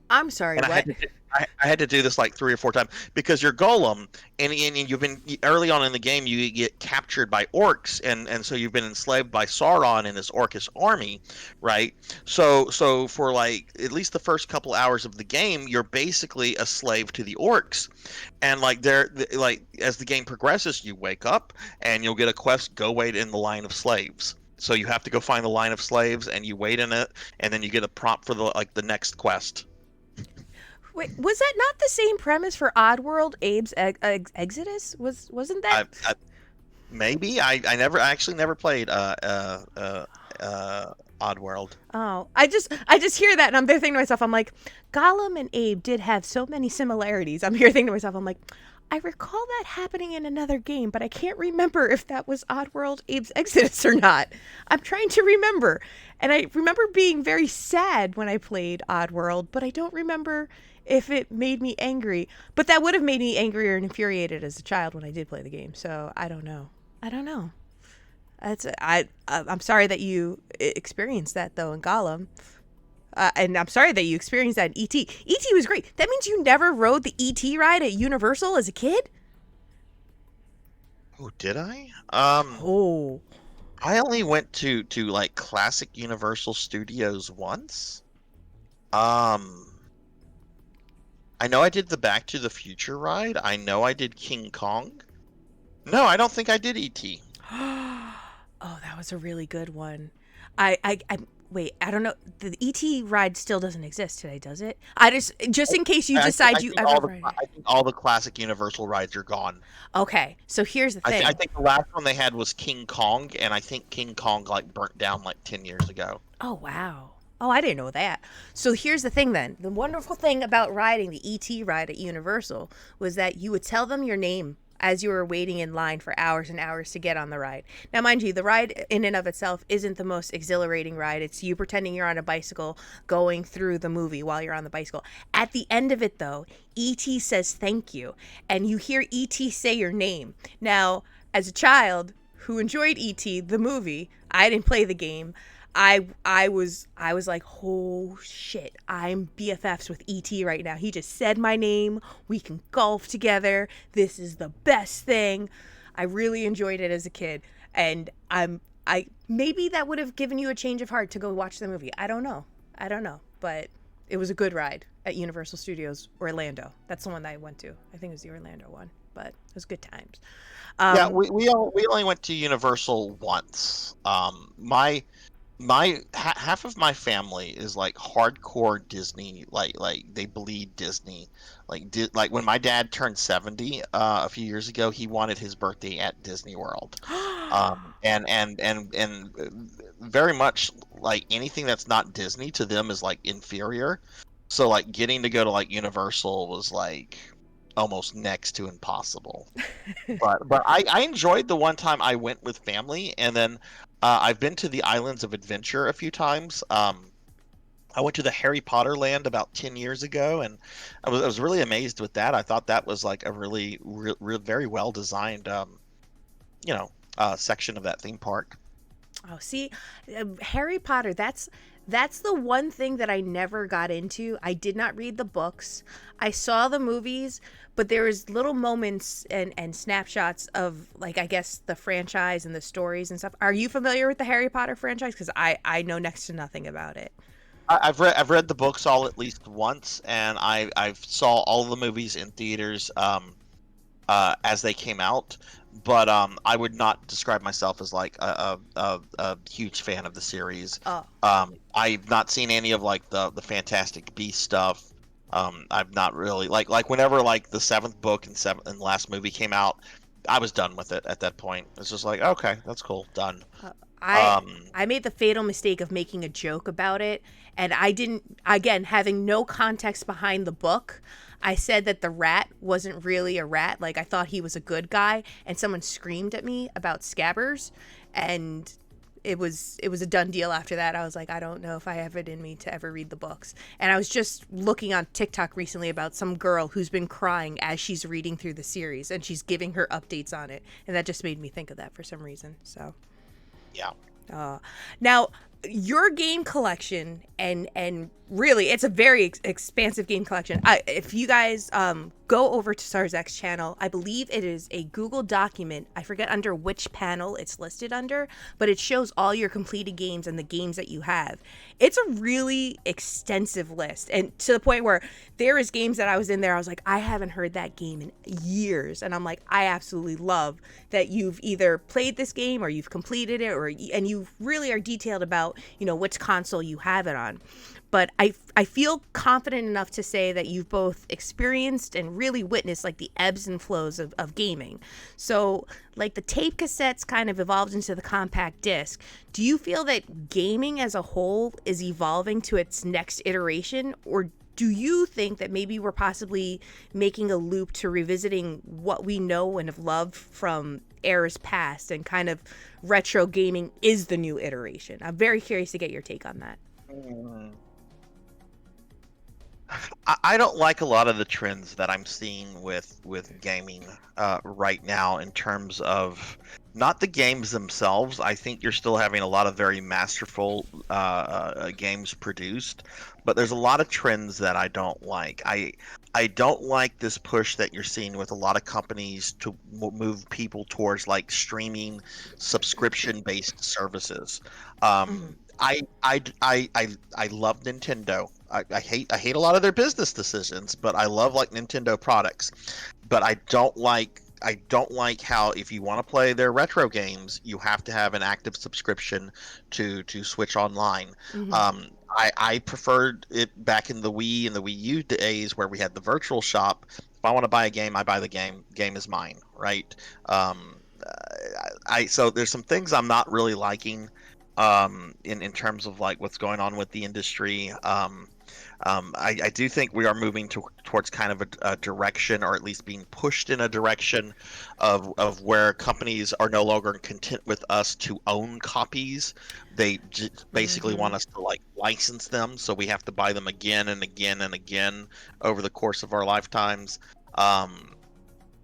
I'm sorry, And what? I had to do this like 3 or 4 times because you're Golem, and you've been early on in the game you get captured by orcs, and so you've been enslaved by Sauron and his orcish army, right? So for like at least the first couple hours of the game, you're basically a slave to the orcs, and like like as the game progresses, you wake up and you'll get a quest: go wait in the line of slaves. So you have to go find the line of slaves, and you wait in it, and then you get a prompt for the next quest. Wait, was that not the same premise for Oddworld, Abe's Exodus? Wasn't that? I maybe I actually never played Oddworld. Oh, I just hear that and I'm there thinking to myself, I'm like, Gollum and Abe did have so many similarities. I'm here thinking to myself, I'm like, I recall that happening in another game, but I can't remember if that was Oddworld, Abe's Exodus or not. I'm trying to remember. And I remember being very sad when I played Oddworld, but I don't remember if it made me angry. But that would have made me angrier and infuriated as a child when I did play the game. So I don't know. I don't know. I'm sorry that you experienced that though in Gollum. And I'm sorry that you experienced that in E.T. E.T. was great. That means you never rode the E.T. ride at Universal as a kid? Oh, did I? Oh. I only went to like classic Universal Studios once. Um, I know I did the Back to the Future ride. I know I did King Kong. No, I don't think I did ET. Oh, that was a really good one. I wait. I don't know. The ET ride still doesn't exist today, does it? I just in case you decide you ever ride it. I think all the classic Universal rides are gone. Okay, so here's the thing. I think the last one they had was King Kong, and I think King Kong like burnt down like 10 years ago. Oh, wow. Oh, I didn't know that. So here's the thing then. The wonderful thing about riding the ET ride at Universal was that you would tell them your name as you were waiting in line for hours and hours to get on the ride. Now, mind you, the ride in and of itself isn't the most exhilarating ride. It's you pretending you're on a bicycle going through the movie while you're on the bicycle. At the end of it, though, ET says thank you, and you hear ET say your name. Now, as a child who enjoyed ET, the movie, I didn't play the game. I was like, oh shit, I'm BFFs with ET right now. He just said my name. We can golf together. This is the best thing. I really enjoyed it as a kid, and I maybe that would have given you a change of heart to go watch the movie. I don't know, but it was a good ride at Universal Studios Orlando. That's the one that I went to. I think it was the Orlando one, but it was good times. Yeah, we only went to Universal once. My half of my family is like hardcore Disney, like they bleed Disney. Like when my dad turned 70 a few years ago, he wanted his birthday at Disney World. And very much like anything that's not Disney to them is like inferior. So like getting to go to like Universal was like almost next to impossible. But I enjoyed the one time I went with family, and then I've been to the Islands of Adventure a few times. I went to the Harry Potter land about 10 years ago, and I was really amazed with that. I thought that was like a really very well designed section of that theme park. Oh, see, Harry Potter, that's the one thing that I never got into. I did not read the books. I saw the movies, but there was little moments and snapshots of, like, I guess the franchise and the stories and stuff. Are you familiar with the Harry Potter franchise? Because I know next to nothing about it. I've read the books all at least once, and I've saw all the movies in theaters as they came out. But I would not describe myself as like a huge fan of the series. Oh. I've not seen any of like the Fantastic Beast stuff. I've not really like whenever like the seventh book and last movie came out, I was done with it at that point. It's just like, okay, that's cool, done. I made the fatal mistake of making a joke about it, and I didn't, again, having no context behind the book, I said that the rat wasn't really a rat. Like, I thought he was a good guy, and someone screamed at me about scabbers, and it was a done deal after that. I was like, I don't know if I have it in me to ever read the books. And I was just looking on TikTok recently about some girl who's been crying as she's reading through the series, and she's giving her updates on it, and that just made me think of that for some reason. So yeah. Now, your game collection, and really, it's a very expansive game collection. If you guys go over to Sarzac's channel, I believe it is a Google document. I forget under which panel it's listed under, but it shows all your completed games and the games that you have. It's a really extensive list, and to the point where there is games that I was in there, I was like, I haven't heard that game in years, and I'm like, I absolutely love that you've either played this game or you've completed it, and you really are detailed about, you know, which console you have it on. But I feel confident enough to say that you've both experienced and really witnessed like the ebbs and flows of gaming. So like the tape cassettes kind of evolved into the compact disc. Do you feel that gaming as a whole is evolving to its next iteration, or do you think that maybe we're possibly making a loop to revisiting what we know and have loved from eras past, and kind of retro gaming is the new iteration? I'm very curious to get your take on that. I don't like a lot of the trends that I'm seeing with gaming right now in terms of not the games themselves. I think you're still having a lot of very masterful games produced, but there's a lot of trends that I don't like. I don't like this push that you're seeing with a lot of companies to move people towards like streaming subscription-based services. Mhm. I love Nintendo. I hate a lot of their business decisions, but I love like Nintendo products. But I don't like how if you want to play their retro games, you have to have an active subscription to Switch Online. Mhm. I preferred it back in the Wii and the Wii U days where we had the virtual shop. If I want to buy a game, I buy the game. Game is mine, right? So there's some things I'm not really liking in terms of like what's going on with the industry. I do think we are moving towards kind of a direction, or at least being pushed in a direction of where companies are no longer content with us to own copies. They basically want Mhm. us to like license them, so we have to buy them again and again and again over the course of our lifetimes.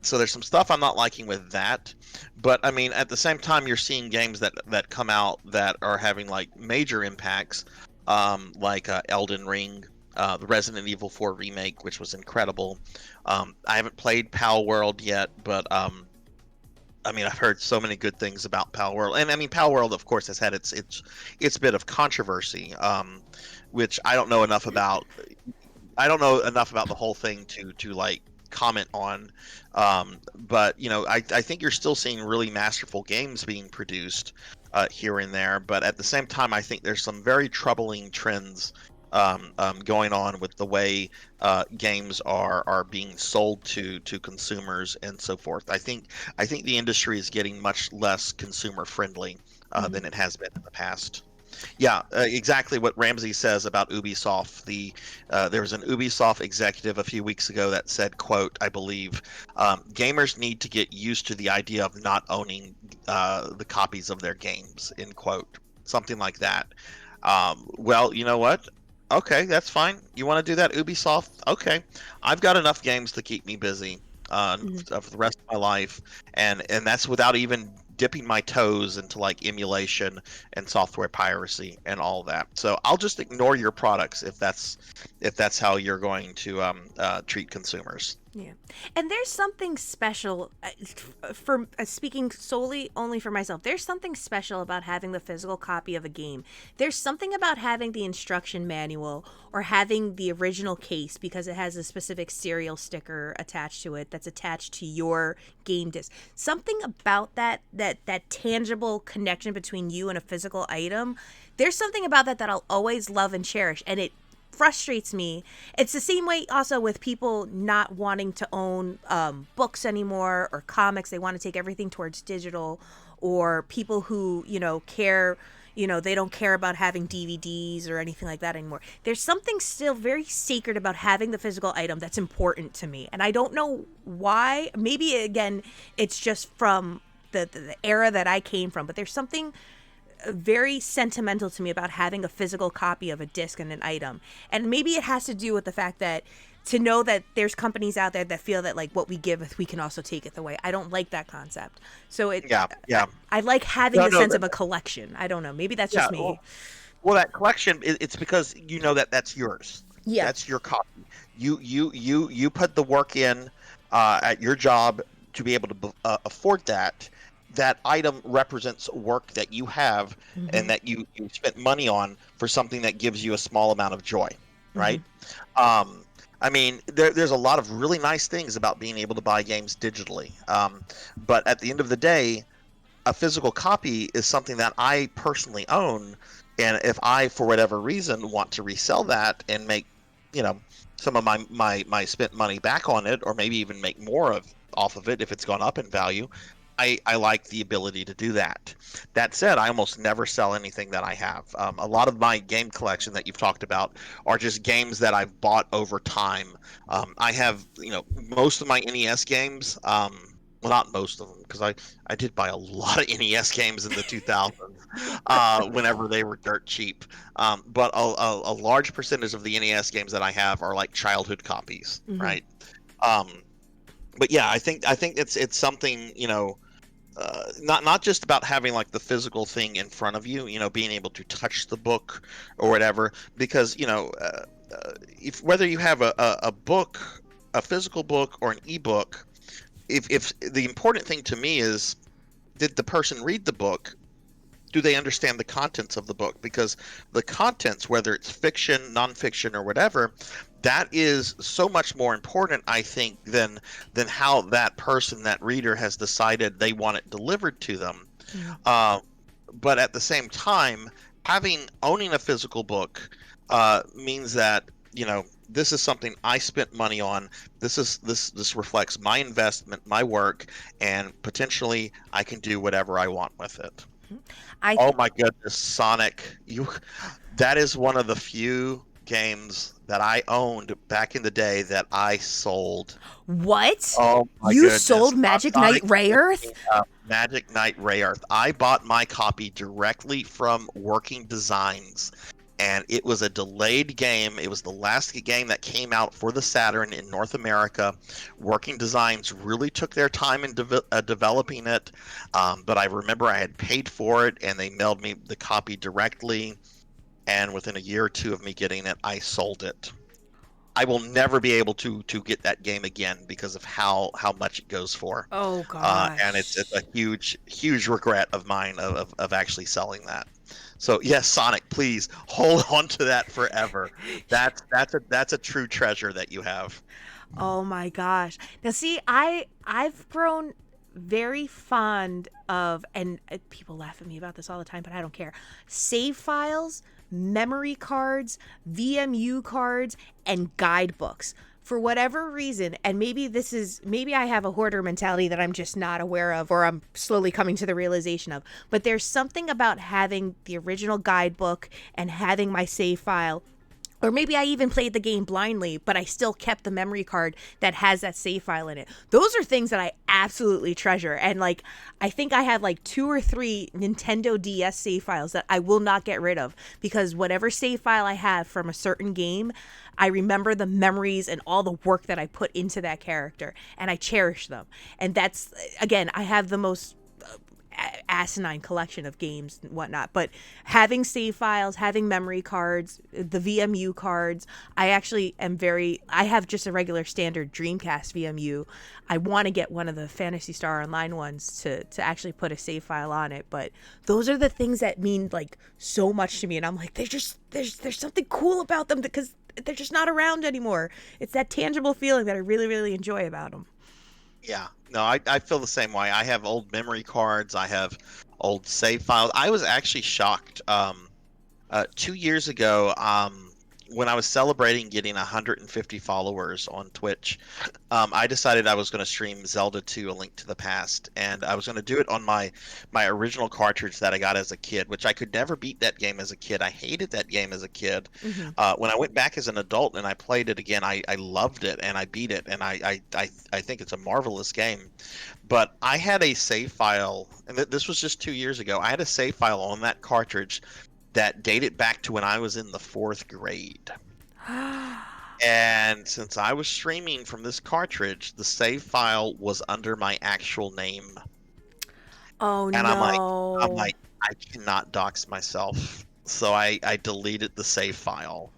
So there's some stuff I'm not liking with that, but I mean at the same time you're seeing games that come out that are having like major impacts, like Elden Ring, the Resident Evil 4 remake, which was incredible. I haven't played Pal World yet, but I mean I've heard so many good things about Pal World, and I mean Pal World of course has had its bit of controversy, which I don't know enough about. I don't know enough about the whole thing to like comment on, but I think you're still seeing really masterful games being produced here and there. But at the same time, I think there's some very troubling trends going on with the way games are being sold to consumers and so forth. I think the industry is getting much less consumer friendly than Mhm. it has been in the past. Yeah, exactly what Ramsey says about Ubisoft. There was an Ubisoft executive a few weeks ago that said, "quote I believe gamers need to get used to the idea of not owning the copies of their games." End quote. Something like that. Well, you know what? Okay, that's fine. You want to do that, Ubisoft? Okay, I've got enough games to keep me busy Mhm. for the rest of my life, and that's without even dipping my toes into like emulation and software piracy and all that. So I'll just ignore your products if that's how you're going to treat consumers. Yeah. And there's something special for speaking solely only for myself. There's something special about having the physical copy of a game. There's something about having the instruction manual or having the original case because it has a specific serial sticker attached to it that's attached to your game disc. Something about that tangible connection between you and a physical item. There's something about that I'll always love and cherish, and it frustrates me. It's the same way also with people not wanting to own books anymore or comics. They want to take everything towards digital, or people who, care, they don't care about having DVDs or anything like that anymore. There's something still very sacred about having the physical item that's important to me. And I don't know why. Maybe, again, it's just from the era that I came from, but there's something very sentimental to me about having a physical copy of a disc and an item. And maybe it has to do with the fact that to know that there's companies out there that feel that like what we give we can also take it away. I don't like that concept. So Yeah, I, yeah. I like having No, the no, sense of a collection. I don't know. Maybe that's yeah. just me. Well, that collection, it's because you know that that's yours. Yeah. That's your copy. You put the work in at your job to be able to afford that. That item represents work that you have Mm-hmm. and that you spent money on for something that gives you a small amount of joy, Mm-hmm. right? Um, I mean, there's a lot of really nice things about being able to buy games digitally, but at the end of the day, a physical copy is something that I personally own, and if I, for whatever reason, want to resell that and make, you know, some of my spent money back on it, or maybe even make more of off of it if it's gone up in value, I like the ability to do that. That said, I almost never sell anything that I have. A lot of my game collection that you've talked about are just games that I've bought over time. I have, most of my NES games. Well, not most of them, because I did buy a lot of NES games in the 2000s, whenever they were dirt cheap. But a large percentage of the NES games that I have are like childhood copies, Mm-hmm. right? Um, but yeah, I think it's something, not just about having like the physical thing in front of you, being able to touch the book or whatever, because if whether you have a book, a physical book or an ebook, if the important thing to me is, did the person read the book? Do they understand the contents of the book? Because the contents, whether it's fiction, nonfiction, or whatever, that is so much more important, I think, than how that person, that reader, has decided they want it delivered to them. Mm. Uh, but at the same time, owning a physical book means that this is something I spent money on. This reflects my investment, my work, and potentially I can do whatever I want with it. I Oh my goodness, Sonic. That is one of the few games that I owned back in the day that I sold. What? Oh my You goodness. sold Magic Knight Sonic Rayearth? Magic Knight Rayearth. I bought my copy directly from Working Designs, and it was a delayed game. It was the last game that came out for the Saturn in North America. Working Designs really took their time in developing it, but I remember I had paid for it, and they mailed me the copy directly, and within a year or two of me getting it, I sold it. I will never be able to get that game again because of how much it goes for. Oh And it's gosh. a huge regret of mine of actually selling that. So yes, Sonic, please hold on to that forever. That's a true treasure that you have. Oh my gosh. Now see, I've grown very fond of, and people laugh at me about this all the time, but I don't care. Save files, memory cards, VMU cards, and guidebooks. For whatever reason, and maybe I have a hoarder mentality that I'm just not aware of, or I'm slowly coming to the realization of, but there's something about having the original guidebook and having my save file, or maybe I even played the game blindly, but I still kept the memory card that has that save file in it. Those are things that I absolutely treasure. And like, I think I have like 2 or 3 Nintendo DS save files that I will not get rid of, because whatever save file I have from a certain game, I remember the memories and all the work that I put into that character, and I cherish them. And that's, again, I have the most asinine collection of games and whatnot, but having save files, having memory cards, the VMU cards, I have just a regular standard Dreamcast VMU. I want to get one of the Phantasy Star Online ones to actually put a save file on it, but those are the things that mean like so much to me, and I'm like, there's something cool about them because they're just not around anymore. It's that tangible feeling that I really, really enjoy about them. Yeah, no, I feel the same way. I have old memory cards. I have old save files. I was actually shocked 2 years ago, when I was celebrating getting 150 followers on Twitch. I decided I was going to stream Zelda 2: A Link to the Past, and I was going to do it on my original cartridge that I got as a kid, which I could never beat that game as a kid. I hated that game as a kid. Mm-hmm. When I went back as an adult and I played it again, I loved it and I beat it, and I think it's a marvelous game. But I had a save file, and this was just 2 years ago. I had a save file on that cartridge that dated back to when I was in the 4th grade. And since I was streaming from this cartridge, the save file was under my actual name. Oh And I'm no. like, I cannot dox myself. So I deleted the save file,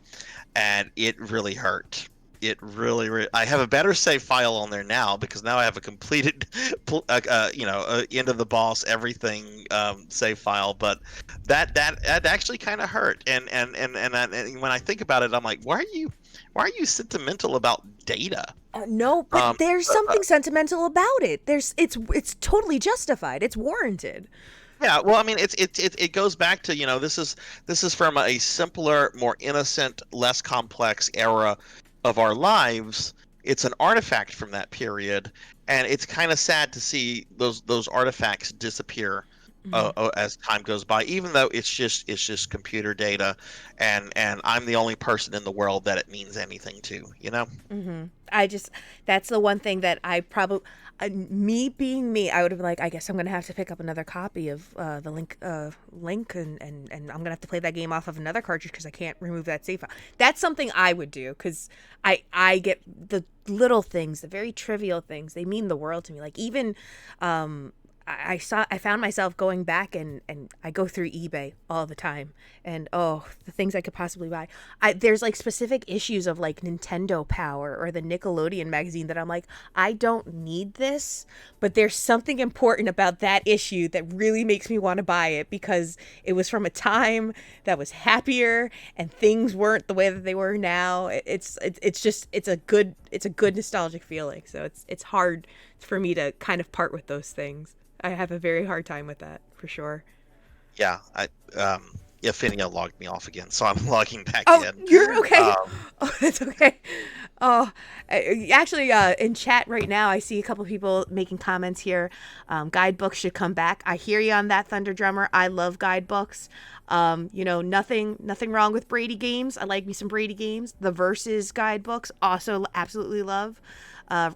and it really hurt. It really, I have a better save file on there now because now I have a completed, end of the boss, everything save file. But that actually kind of hurt. And when I think about it, I'm like, why are you sentimental about data? No, but Um, there's something sentimental about it. It's totally justified. It's warranted. Yeah, well, I mean, it goes back to, this is from a simpler, more innocent, less complex era of our lives. It's an artifact from that period, and it's kind of sad to see those artifacts disappear Mhm. as time goes by. Even though it's just computer data, and I'm the only person in the world that it means anything to, you know? Mm-hmm. That's the one thing that I probably, me being me, I would have been like, I guess I'm gonna have to pick up another copy of the link, and I'm gonna have to play that game off of another cartridge because I can't remove that save file. That's something I would do because I get the little things, the very trivial things. They mean the world to me. Like even, I found myself going back, and I go through eBay all the time, and oh, the things I could possibly buy. There's like specific issues of like Nintendo Power or the Nickelodeon magazine that I'm like, I don't need this, but there's something important about that issue that really makes me want to buy it because it was from a time that was happier and things weren't the way that they were now. It's a good nostalgic feeling. So it's hard for me to kind of part with those things. I have a very hard time with that, for sure. Yeah, Ephinea logged me off again, so I'm logging back Oh, in. you're okay. Um, Oh, that's okay. Oh, actually, in chat right now, I see a couple people making comments here. Guidebooks should come back. I hear you on that, Thunder Drummer. I love guidebooks. Nothing wrong with Brady games. I like me some Brady games. The Versus guidebooks, also absolutely love.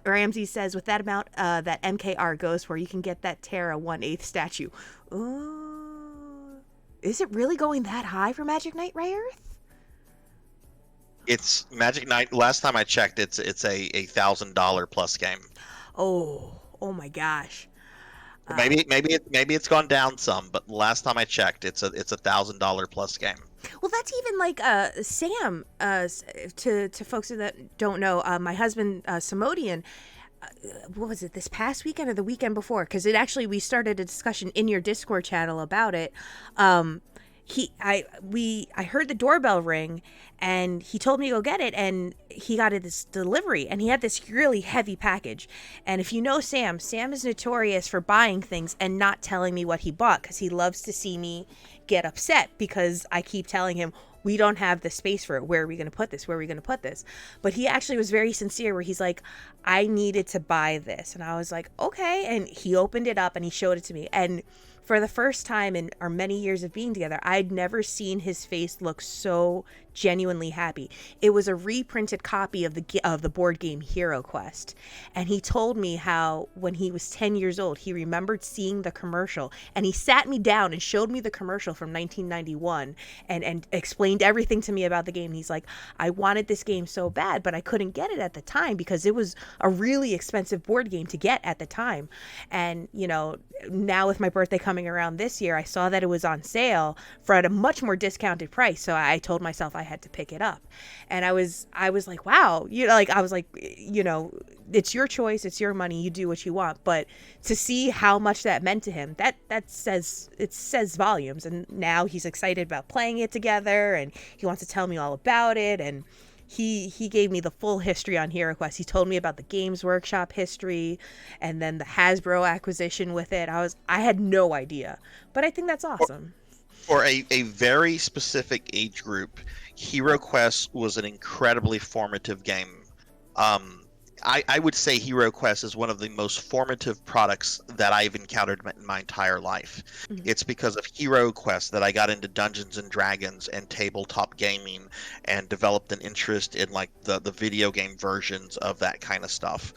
Ramsey says, with that amount that MKR goes for, you can get that Terra 1/8 statue. Ooh. Is it really going that high for Magic Knight Rayearth? it's Magic Knight. Last time I checked, it's a $1,000 plus game. Oh my gosh. Maybe it's gone down some, but last time I checked, it's a $1,000 plus game. Well, that's even like Sam. To folks that don't know, my husband Samodian. What was it, this past weekend or the weekend before? Because we started a discussion in your Discord channel about it. I heard the doorbell ring, and he told me to go get it, and he got this delivery, and he had this really heavy package. And if you know Sam is notorious for buying things and not telling me what he bought, because he loves to see me get upset because I keep telling him, we don't have the space for it. Where are we going to put this? Where are we going to put this? But he actually was very sincere where he's like, I needed to buy this. And I was like, okay. And he opened it up and he showed it to me. And for the first time in our many years of being together, I'd never seen his face look so genuinely happy. It was a reprinted copy of the board game Hero Quest, and he told me how when he was 10 years old, he remembered seeing the commercial, and he sat me down and showed me the commercial from 1991 and explained everything to me about the game. And he's like, I wanted this game so bad, but I couldn't get it at the time because it was a really expensive board game to get at the time. And now with my birthday coming around this year, I saw that it was on sale for at a much more discounted price. So I told myself I had to pick it up. And I was like, wow, I was like, it's your choice, it's your money, you do what you want. But to see how much that meant to him, that says volumes. And now he's excited about playing it together, and he wants to tell me all about it. And he gave me the full history on Hero Quest. He told me about the Games Workshop history and then the Hasbro acquisition with it. I had no idea, but I think that's awesome. For a very specific age group, Hero Quest was an incredibly formative game. I would say Hero Quest is one of the most formative products that I've encountered in my entire life. Mm-hmm. It's because of Hero Quest that I got into Dungeons and Dragons and tabletop gaming and developed an interest in like the video game versions of that kind of stuff.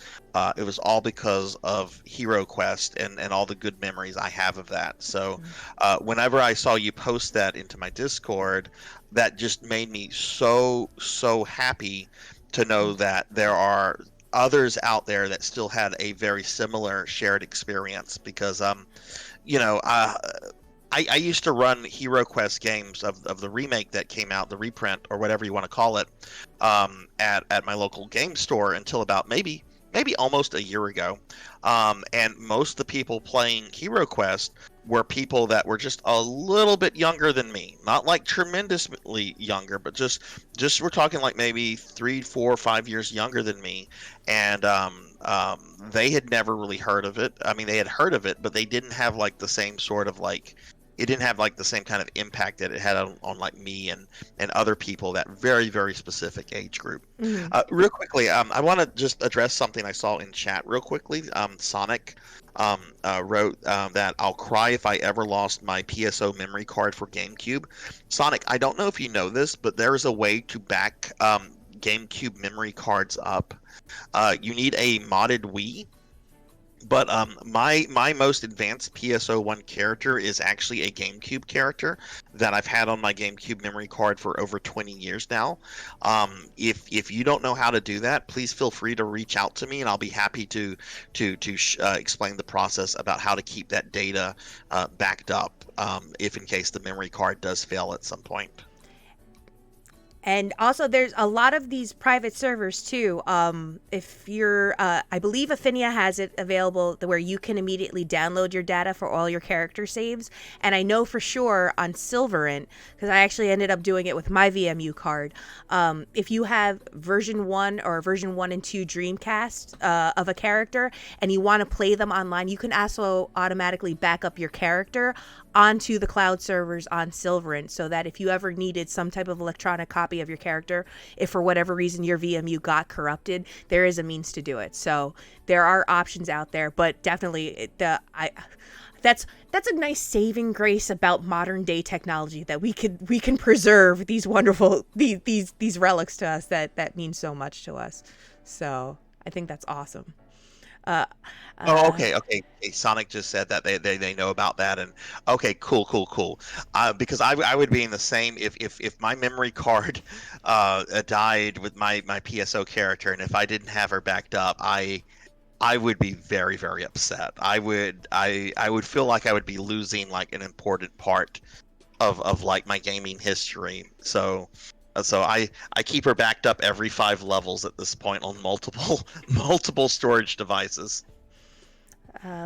It was all because of Hero Quest and all the good memories I have of that. So whenever I saw you post that into my Discord, that just made me so happy to know that there are others out there that still had a very similar shared experience, because I used to run Hero Quest games of the remake that came out, the reprint or whatever you want to call it, at my local game store until about maybe almost a year ago. And most of the people playing Hero Quest were people that were just a little bit younger than me. Not like tremendously younger, but just we're talking like maybe 3, 4, 5 years younger than me. And they had never really heard of it. I mean, they had heard of it, but they didn't have like the same sort of like, it didn't have like the same kind of impact that it had on like me and other people, that very, very specific age group. Mm-hmm. Real quickly, I want to just address something I saw in chat real quickly. Sonic wrote that I'll cry if I ever lost my PSO memory card for GameCube. Sonic, I don't know if you know this, but there is a way to back GameCube memory cards up. You need a modded Wii. But my most advanced PSO1 character is actually a GameCube character that I've had on my GameCube memory card for over 20 years now. If you don't know how to do that, please feel free to reach out to me, and I'll be happy to explain the process about how to keep that data backed up, if in case the memory card does fail at some point. And also, there's a lot of these private servers too. If you're, I believe Ephinea has it available where you can immediately download your data for all your character saves. And I know for sure on Silverant, because I actually ended up doing it with my VMU card. If you have version 1 or version 1 and 2 Dreamcast of a character and you want to play them online, you can also automatically back up your character onto the cloud servers on Silverant, so that if you ever needed some type of electronic copy of your character, if for whatever reason your VMU got corrupted, there is a means to do it. So there are options out there, but definitely that's a nice saving grace about modern day technology, that we can preserve these wonderful these relics to us that mean so much to us. So I think that's awesome. Uh, Oh, uh, okay, okay. Sonic just said that they know about that, and okay, cool. Because I would be in the same if my memory card died with my PSO character, and if I didn't have her backed up, I would be very upset. I would feel like I would be losing like an important part of like my gaming history. So I keep her backed up every 5 levels at this point on multiple multiple storage devices.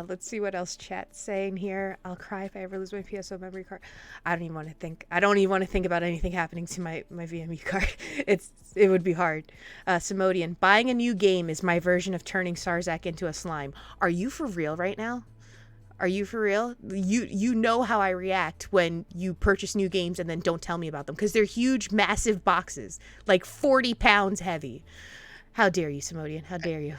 let's see what else chat's saying here. I'll cry if I ever lose my PSO memory card. I don't even want to think. I don't even want to think about anything happening to my VME card. It would be hard. Simodian, buying a new game is my version of turning Sarzac into a slime. Are you for real right now? Are you for real? You know how I react when you purchase new games and then don't tell me about them, because they're huge, massive boxes, like 40 pounds heavy. How dare you, Simodian? How dare you?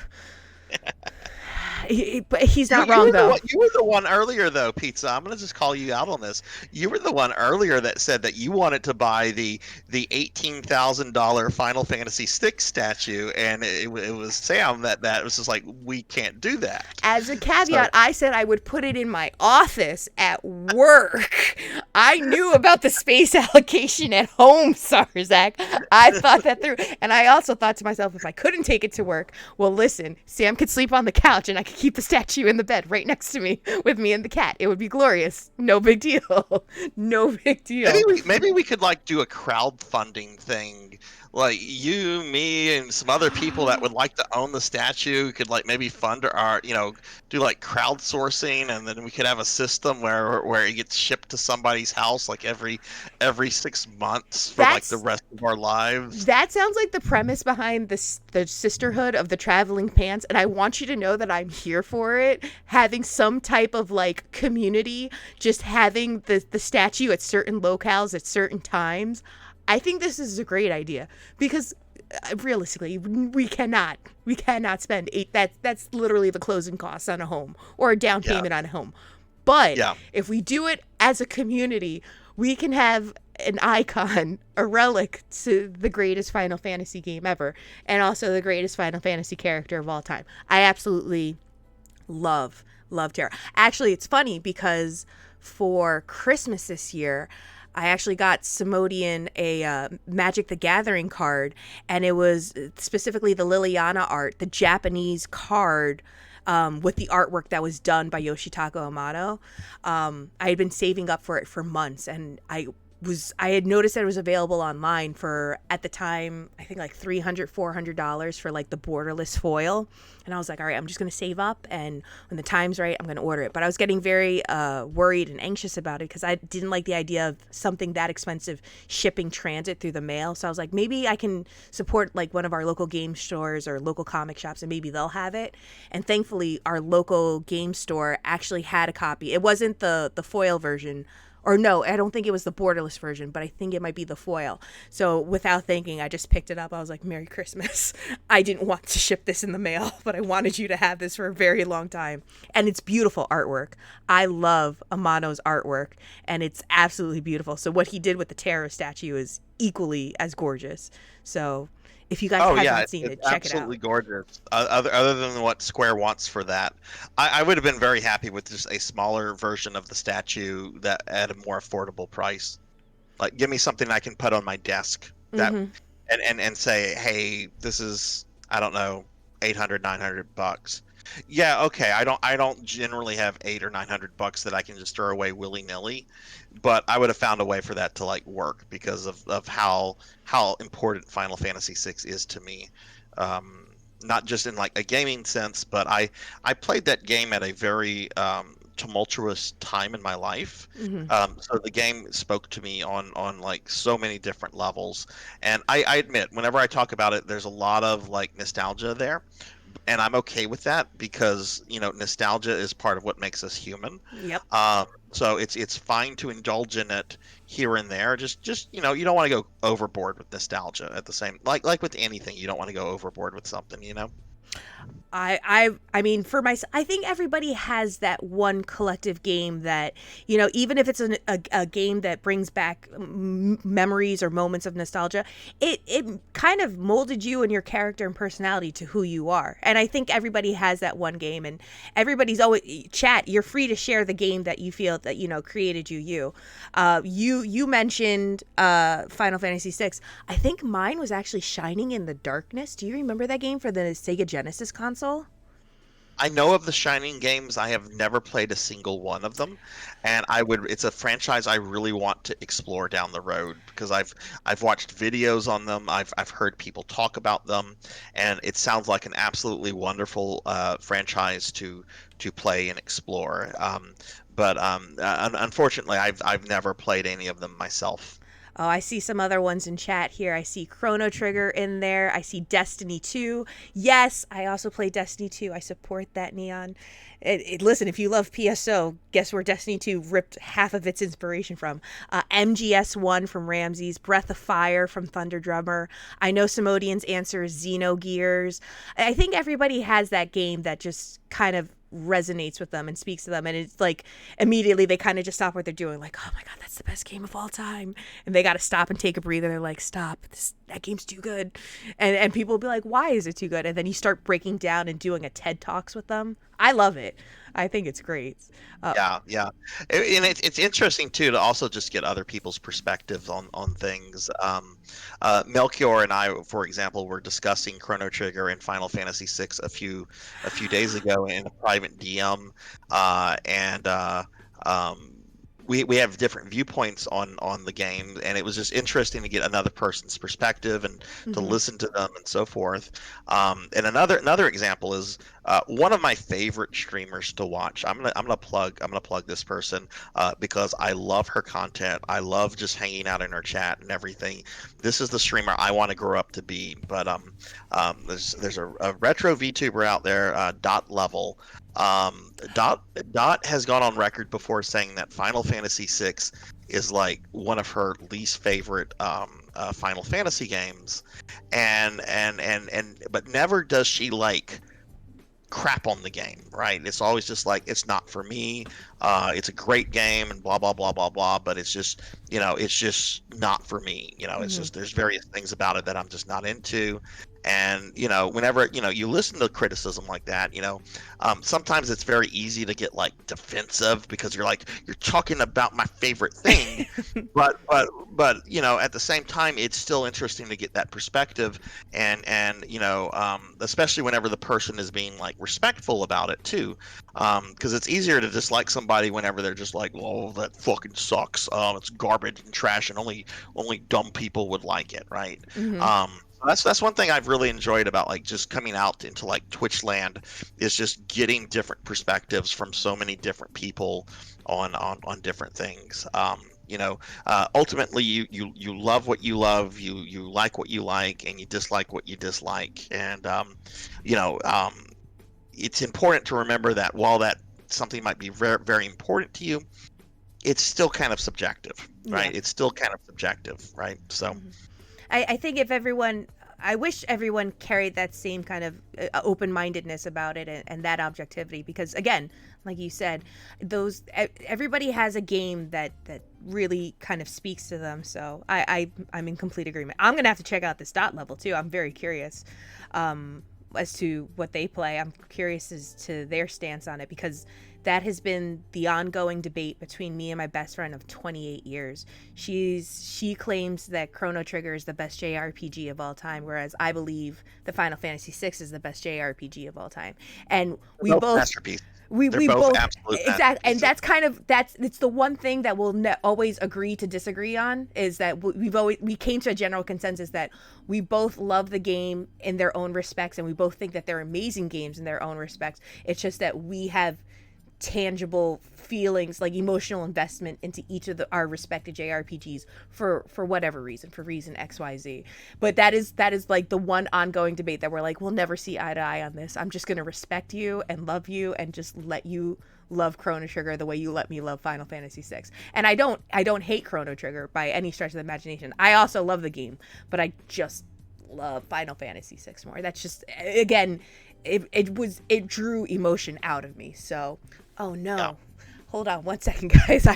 But he's not wrong, though. You were the one earlier, though, Pizza. I'm gonna just call you out on this. You were the one earlier that said that you wanted to buy the $18,000 Final Fantasy VI statue, and it was Sam that was just like, we can't do that. As a caveat, So, I said I would put it in my office at work. I knew about the space allocation at home, Sarzac. I thought that through. And I also thought to myself, if I couldn't take it to work, well, listen, Sam could sleep on the couch and I could keep the statue in the bed right next to me with me and the cat. It would be glorious. No big deal. No big deal. maybe we could like do a crowdfunding thing, like you, me, and some other people that would like to own the statue could like maybe fund our, do like crowdsourcing, and then we could have a system where it gets shipped to somebody's house like every 6 months for like the rest of our lives. That sounds like the premise behind the sisterhood of the traveling pants, and I want you to know that I'm here for it. Having some type of like community, just having the statue at certain locales at certain times. I think this is a great idea, because realistically, we cannot spend that's literally the closing costs on a home or a down payment on a home. But if we do it as a community, we can have an icon, a relic to the greatest Final Fantasy game ever, and also the greatest Final Fantasy character of all time. I absolutely love Terra. Actually, it's funny because for Christmas this year, I actually got Simodian a Magic the Gathering card, and it was specifically the Liliana art, the Japanese card, with the artwork that was done by Yoshitaka Amato. I had been saving up for it for months, and I had noticed that it was available online for, at the time, I think like $300-$400 for like the borderless foil. And I was like, all right, I'm just going to save up, and when the time's right, I'm going to order it. But I was getting very worried and anxious about it, because I didn't like the idea of something that expensive shipping transit through the mail. So I was like, maybe I can support like one of our local game stores or local comic shops, and maybe they'll have it. And thankfully, our local game store actually had a copy. It wasn't the foil version. Or no, I don't think it was the borderless version, but I think it might be the foil. So without thinking, I just picked it up. I was like, Merry Christmas. I didn't want to ship this in the mail, but I wanted you to have this for a very long time. And it's beautiful artwork. I love Amato's artwork, and it's absolutely beautiful. So what he did with the Terra statue is equally as gorgeous. So If you guys Oh yeah, haven't seen it's it, check it out. absolutely gorgeous. Other than what Square wants for that, I would have been very happy with just a smaller version of the statue that at a more affordable price. Like, give me something I can put on my desk that Hmm. and say, hey, this is, I don't know, 800, $900. Yeah, okay. I don't generally have 800 or $900 that I can just throw away willy nilly, but I would have found a way for that to like work because of how important Final Fantasy VI is to me. Um, Not just in like a gaming sense, but I played that game at a very tumultuous time in my life. Hmm. So the game spoke to me on like so many different levels, and I admit whenever I talk about it, there's a lot of like nostalgia there, and I'm okay with that because nostalgia is part of what makes us human. Yep. So it's fine to indulge in it here and there. Just you don't want to go overboard with nostalgia at the same like with anything. You don't want to go overboard with something. I mean, for myself, I think everybody has that one collective game that, even if it's a game that brings back memories or moments of nostalgia, it kind of molded you and your character and personality to who you are. And I think everybody has that one game, and everybody's always chat. You're free to share the game that you feel that created you. You mentioned Final Fantasy VI. I think mine was actually Shining in the Darkness. Do you remember that game for the Sega Genesis console? I know of the Shining games. I have never played a single one of them, and it's a franchise I really want to explore down the road because I've watched videos on them. I've heard people talk about them, and it sounds like an absolutely wonderful franchise to play and explore. But unfortunately, I've never played any of them myself. Oh, I see some other ones in chat here. I see Chrono Trigger in there. I see Destiny 2. Yes, I also play Destiny 2. I support that, Neon. Listen, if you love PSO, guess where Destiny 2 ripped half of its inspiration from? MGS1 from Ramses, Breath of Fire from Thunder Drummer. I know Simodian's answer is Xenogears. I think everybody has that game that just kind of resonates with them and speaks to them, and it's like immediately they kind of just stop what they're doing, like, oh my god, that's the best game of all time, and they got to stop and take a breather. They're like, stop, that game's too good. And people will be like, why is it too good? And then you start breaking down and doing a TED Talks with them. I love it. I think it's great. Yeah, yeah, and it's interesting too to also just get other people's perspectives on things. Melchior and I, for example, were discussing Chrono Trigger and Final Fantasy VI a few days ago in a private DM, and we have different viewpoints on the game, and it was just interesting to get another person's perspective and to Mm-hmm. listen to them and so forth. And another example is one of my favorite streamers to watch. I'm gonna plug this person because I love her content. I love just hanging out in her chat and everything. This is the streamer I want to grow up to be. But there's a retro VTuber out there, Dot Level. Dot has gone on record before saying that Final Fantasy VI is like one of her least favorite Final Fantasy games, and but never does she like crap on the game, right? It's always just like, it's not for me. It's a great game and blah blah blah blah blah, but it's just not for me. It's Mm-hmm. just, there's various things about it that I'm just not into. And whenever you listen to criticism like that, sometimes it's very easy to get like defensive because you're talking about my favorite thing, but at the same time, it's still interesting to get that perspective, and especially whenever the person is being like respectful about it too, because it's easier to dislike somebody whenever they're just like, "Oh, that fucking sucks. It's garbage and trash, and only dumb people would like it," right? Mm-hmm. That's one thing I've really enjoyed about like just coming out into like Twitch land, is just getting different perspectives from so many different people on different things. Ultimately, you love what you love, you like what you like, and you dislike what you dislike, and you know um, it's important to remember that while that something might be very very important to you, it's still kind of subjective, Yeah. right? It's still kind of subjective, right? So. Mm-hmm. I think if everyone, I wish everyone carried that same kind of open-mindedness about it, and that objectivity, because again, like you said, everybody has a game that really kind of speaks to them. So I'm in complete agreement. I'm gonna have to check out this dot level too. I'm very curious as to what they play. I'm curious as to their stance on it, because that has been the ongoing debate between me and my best friend of 28 years. She claims that Chrono Trigger is the best JRPG of all time, whereas I believe the Final Fantasy VI is the best JRPG of all time. And we both masterpieces. we They're both both absolute exactly, and masterpieces. it's the one thing that we'll always agree to disagree on, is that we came to a general consensus that we both love the game in their own respects, and we both think that they're amazing games in their own respects. It's just that we have tangible feelings, like emotional investment into each of our respective JRPGs for whatever reason, for reason XYZ. But that is like the one ongoing debate that we're like, we'll never see eye to eye on this. I'm just gonna respect you and love you and just let you love Chrono Trigger the way you let me love Final Fantasy VI. And I don't hate Chrono Trigger by any stretch of the imagination. I also love the game, but I just love Final Fantasy VI more. That's just, again, it drew emotion out of me. So oh no. Yeah. Hold on one second, guys. I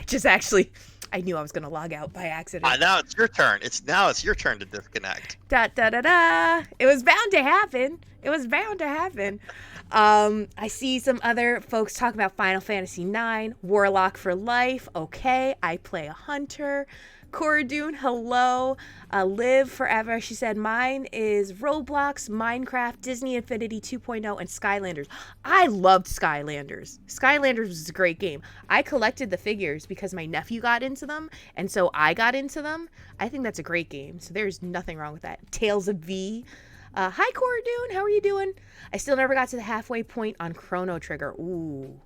knew I was gonna log out by accident. Now it's your turn. It's your turn to disconnect. Da da da da. It was bound to happen. I see some other folks talking about Final Fantasy IX, Warlock for Life. Okay, I play a hunter. Coradoon, hello. Live Forever, she said, mine is Roblox, Minecraft, Disney Infinity 2.0, and Skylanders. I loved Skylanders. Skylanders was a great game. I collected the figures because my nephew got into them, and so I got into them. I think that's a great game, so there's nothing wrong with that. Tales of V. Hi, Coradoon, how are you doing? I still never got to the halfway point on Chrono Trigger. Ooh.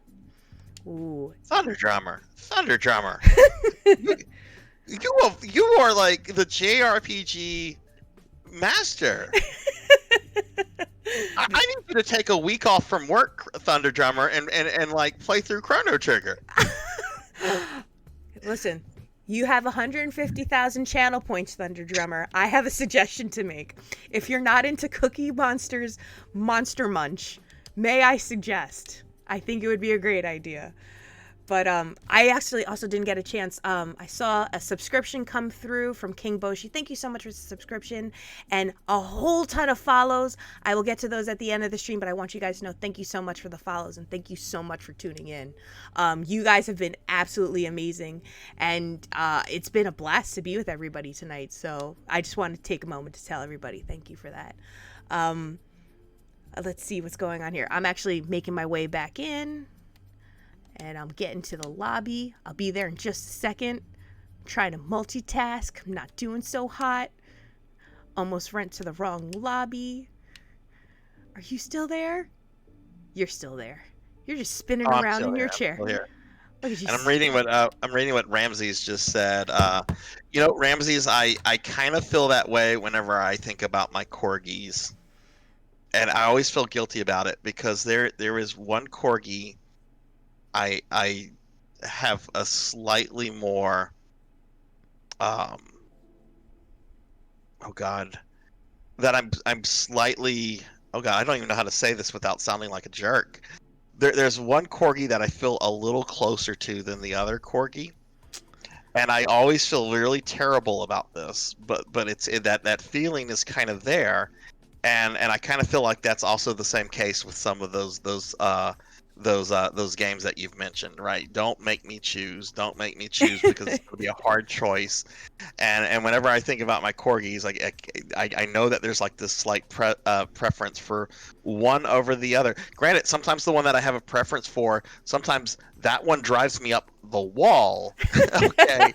Thunder Drummer. You are like the JRPG master. I need you to take a week off from work, Thunder Drummer, and like play through Chrono Trigger. Listen, you have 150,000 channel points, Thunder Drummer. I have a suggestion to make. If you're not into Cookie Monster's Monster Munch, may I suggest? I think it would be a great idea. But I actually also didn't get a chance. I saw a subscription come through from King Boshi. Thank you so much for the subscription. And a whole ton of follows. I will get to those at the end of the stream, but I want you guys to know thank you so much for the follows, and thank you so much for tuning in. You guys have been absolutely amazing, and it's been a blast to be with everybody tonight. So I just wanted to take a moment to tell everybody thank you for that. Let's see what's going on here. I'm actually making my way back in. And I'm getting to the lobby. I'll be there in just a second. I'm trying to multitask. I'm not doing so hot. Almost went to the wrong lobby. Are you still there? You're still there. You're just spinning around in your chair. Look at you. And I'm reading what Ramses just said. Ramses, I kind of feel that way whenever I think about my corgis, and I always feel guilty about it because there is one corgi. I have a slightly more that I'm slightly I don't even know how to say this without sounding like a jerk. There's one corgi that I feel a little closer to than the other corgi, and I always feel really terrible about this, but it's that feeling is kind of there, and I kind of feel like that's also the same case with some of those games that you've mentioned, right? Don't make me choose because it's going to be a hard choice. And whenever I think about my corgis, like I know that there's like this slight preference for one over the other. Granted, sometimes the one that I have a preference for, sometimes that one drives me up the wall. Okay.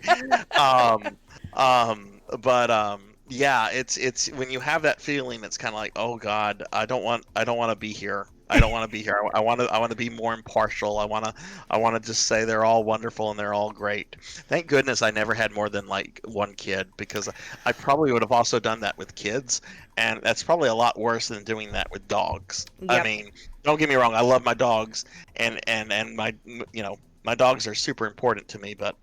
Yeah, it's when you have that feeling, it's kind of like, oh God, I don't want to be here. I don't want to be here. I want to be more impartial. I want to just say they're all wonderful and they're all great. Thank goodness I never had more than like one kid, because I probably would have also done that with kids, and that's probably a lot worse than doing that with dogs. Yep. I mean, don't get me wrong, I love my dogs, and my dogs are super important to me, but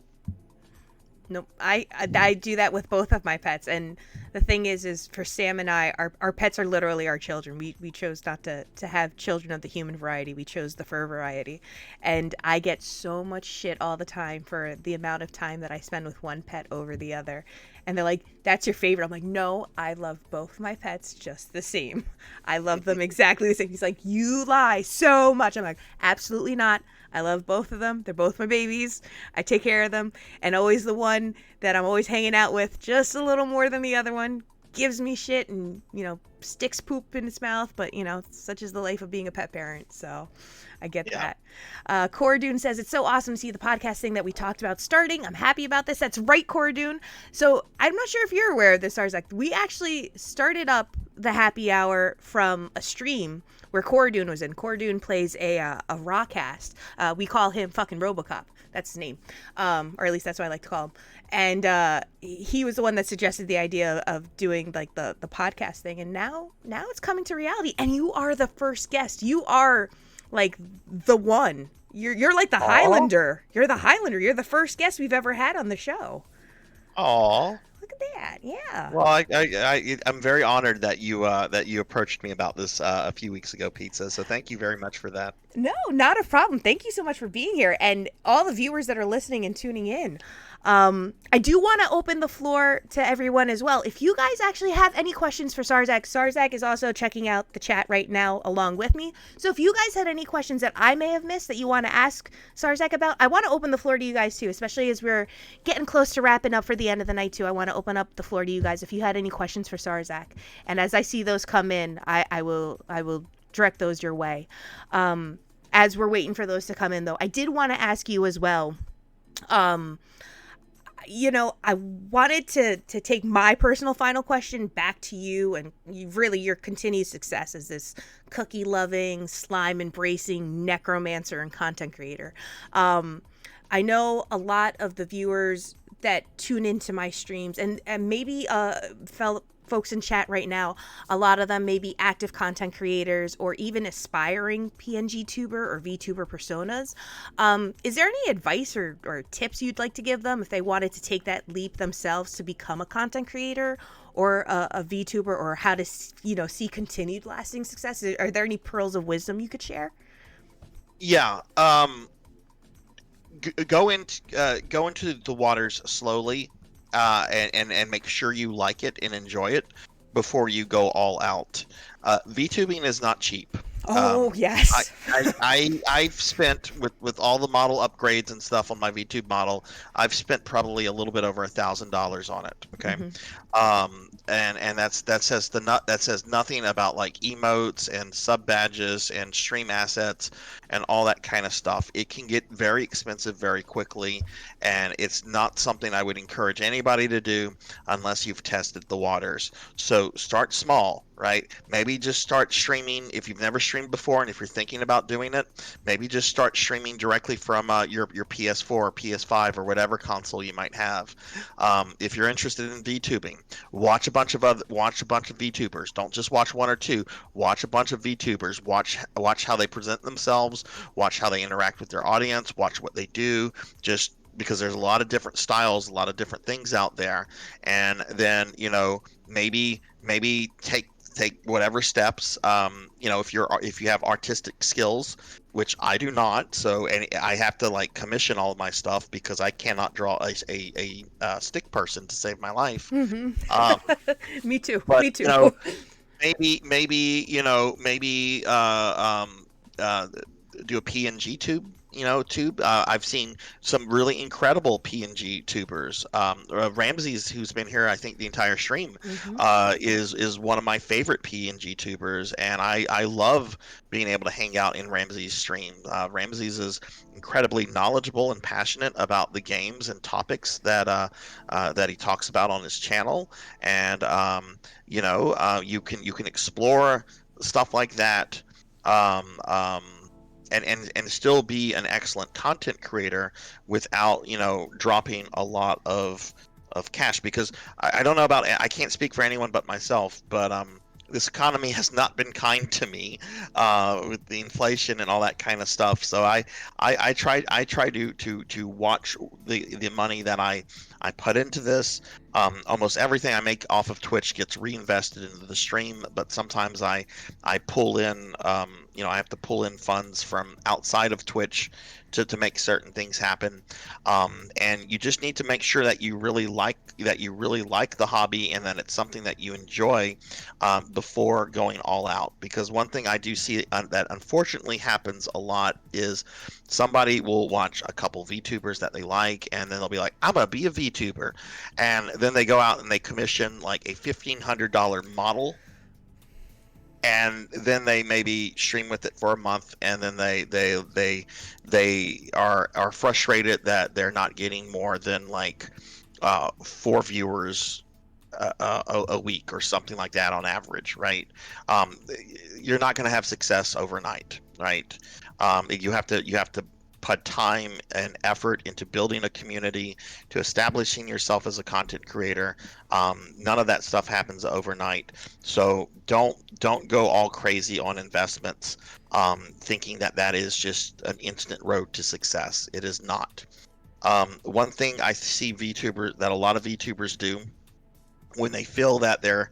Nope. I do that with both of my pets, and the thing is for Sam and I, our pets are literally our children. We chose not to have children of the human variety. We chose the fur variety, and I get so much shit all the time for the amount of time that I spend with one pet over the other. And they're like, "That's your favorite." I'm like, "No, I love both my pets just the same. I love them exactly the same." He's like, "You lie so much." I'm like, "Absolutely not. I love both of them. They're both my babies. I take care of them. And always the one that I'm always hanging out with just a little more than the other one gives me shit and, sticks poop in its mouth. But, such is the life of being a pet parent. So I get Yeah. that. Coradune says, "It's so awesome to see the podcast thing that we talked about starting. I'm happy about this." That's right, Coradune. So I'm not sure if you're aware of this, Sarzac. We actually started up the happy hour from a stream where Coradune was in. Coradune plays a Rawcast. We call him fucking Robocop. That's his name. Or at least that's what I like to call him. And he was the one that suggested the idea of doing like the podcast thing. And now it's coming to reality. And you are the first guest. You are like the one. You're like the Aw. Highlander. You're the Highlander. You're the first guest we've ever had on the show. Aw. Look at that. Yeah. Well, I'm very honored that you approached me about this a few weeks ago, Pizza. So thank you very much for that. No, not a problem. Thank you so much for being here and all the viewers that are listening and tuning in. I do want to open the floor to everyone as well. If you guys actually have any questions for Sarzac, Sarzac is also checking out the chat right now along with me. So if you guys had any questions that I may have missed that you want to ask Sarzac about, I want to open the floor to you guys too, especially as we're getting close to wrapping up for the end of the night too. I want to open up the floor to you guys if you had any questions for Sarzac. And as I see those come in, I will direct those your way. As we're waiting for those to come in though, I did want to ask you as well. I wanted to take my personal final question back to you and your continued success as this cookie loving, slime embracing necromancer and content creator. I know a lot of the viewers that tune into my streams and maybe fellow folks in chat right now, a lot of them may be active content creators or even aspiring PNG tuber or VTuber personas. Is there any advice or tips you'd like to give them if they wanted to take that leap themselves to become a content creator or a VTuber, or how to see continued lasting success? Are there any pearls of wisdom you could share? Yeah. Go into the waters slowly. And make sure you like it and enjoy it before you go all out. VTubing is not cheap. Yes. I've spent with all the model upgrades and stuff on my VTube model. I've spent probably a little bit over $1,000 on it. Okay, and that says nothing about like emotes and sub badges and stream assets and all that kind of stuff. It can get very expensive very quickly, and it's not something I would encourage anybody to do unless you've tested the waters. So start small. Right? Maybe just start streaming if you've never streamed before, and if you're thinking about doing it, maybe just start streaming directly from your PS4 or PS5 or whatever console you might have. If you're interested in VTubing, watch a bunch of VTubers. Don't just watch one or two. Watch a bunch of VTubers. Watch how they present themselves. Watch how they interact with their audience. Watch what they do. Just because there's a lot of different styles, a lot of different things out there, and then maybe take whatever steps. If you have artistic skills, which I do not, so and I have to like commission all of my stuff because I cannot draw a stick person to save my life. Me too. But Me too. maybe do a PNG tube. I've seen some really incredible PNG tubers. Ramses, who's been here, I think the entire stream, is one of my favorite PNG tubers, and I love being able to hang out in Ramses' stream. Ramses is incredibly knowledgeable and passionate about the games and topics that he talks about on his channel, and you can explore stuff like that. And still be an excellent content creator without dropping a lot of cash, because I don't know about, I can't speak for anyone but myself, but this economy has not been kind to me with the inflation and all that kind of stuff. So I try to watch the money that I I put into this. Almost everything I make off of Twitch gets reinvested into the stream, but sometimes I pull in, I have to pull in funds from outside of Twitch to make certain things happen. And you just need to make sure that you really like the hobby and that it's something that you enjoy before going all out. Because one thing I do see that unfortunately happens a lot is somebody will watch a couple VTubers that they like, and then they'll be like, I'm gonna be a VTuber, and then they go out and they commission like a $1,500 model, and then they maybe stream with it for a month, and then they are frustrated that they're not getting more than like 4 viewers a week or something like that on average, right? Um, you're not going to have success overnight, right? You have to put time and effort into building a community, to establishing yourself as a content creator. None of that stuff happens overnight, so don't go all crazy on investments, thinking that that is just an instant road to success. It is not. One thing I see that a lot of VTubers do when they feel that their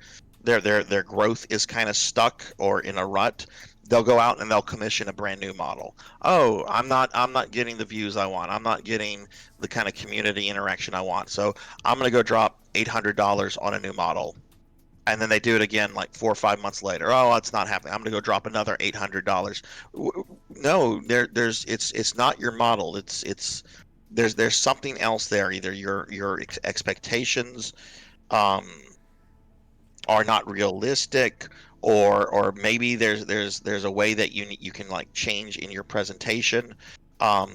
growth is kind of stuck or in a rut, they'll go out and they'll commission a brand new model. Oh, I'm not getting the views I want. I'm not getting the kind of community interaction I want. So I'm gonna go drop $800 on a new model. And then they do it again like 4 or 5 months later. Oh, it's not happening. I'm gonna go drop another $800. No, it's not your model. There's something else there. Either your expectations um, are not realistic, or maybe there's a way that you can like change in your presentation. Um,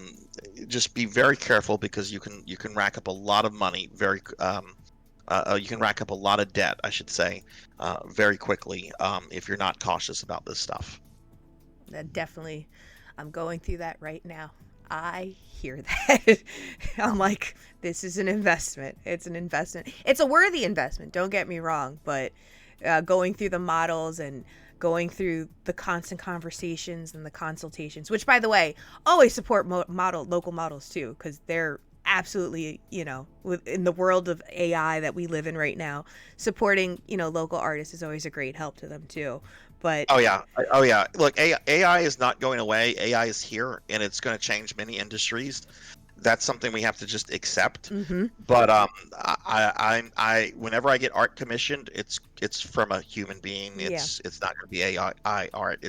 just be very careful, because you can rack up a lot of money you can rack up a lot of debt, I should say, very quickly, if you're not cautious about this stuff. Definitely. I'm going through that right now. I hear that. I'm like, this is an investment. It's an investment. It's a worthy investment. Don't get me wrong. But going through the models and going through the constant conversations and the consultations, which, by the way, always support local models too, because they're absolutely, in the world of AI that we live in right now, supporting, local artists is always a great help to them too. But Oh yeah. Look, AI is not going away. AI is here, and it's going to change many industries. That's something we have to just accept. mhm, But I whenever I get art commissioned, it's from a human being. yeah. It's not going to be AI art.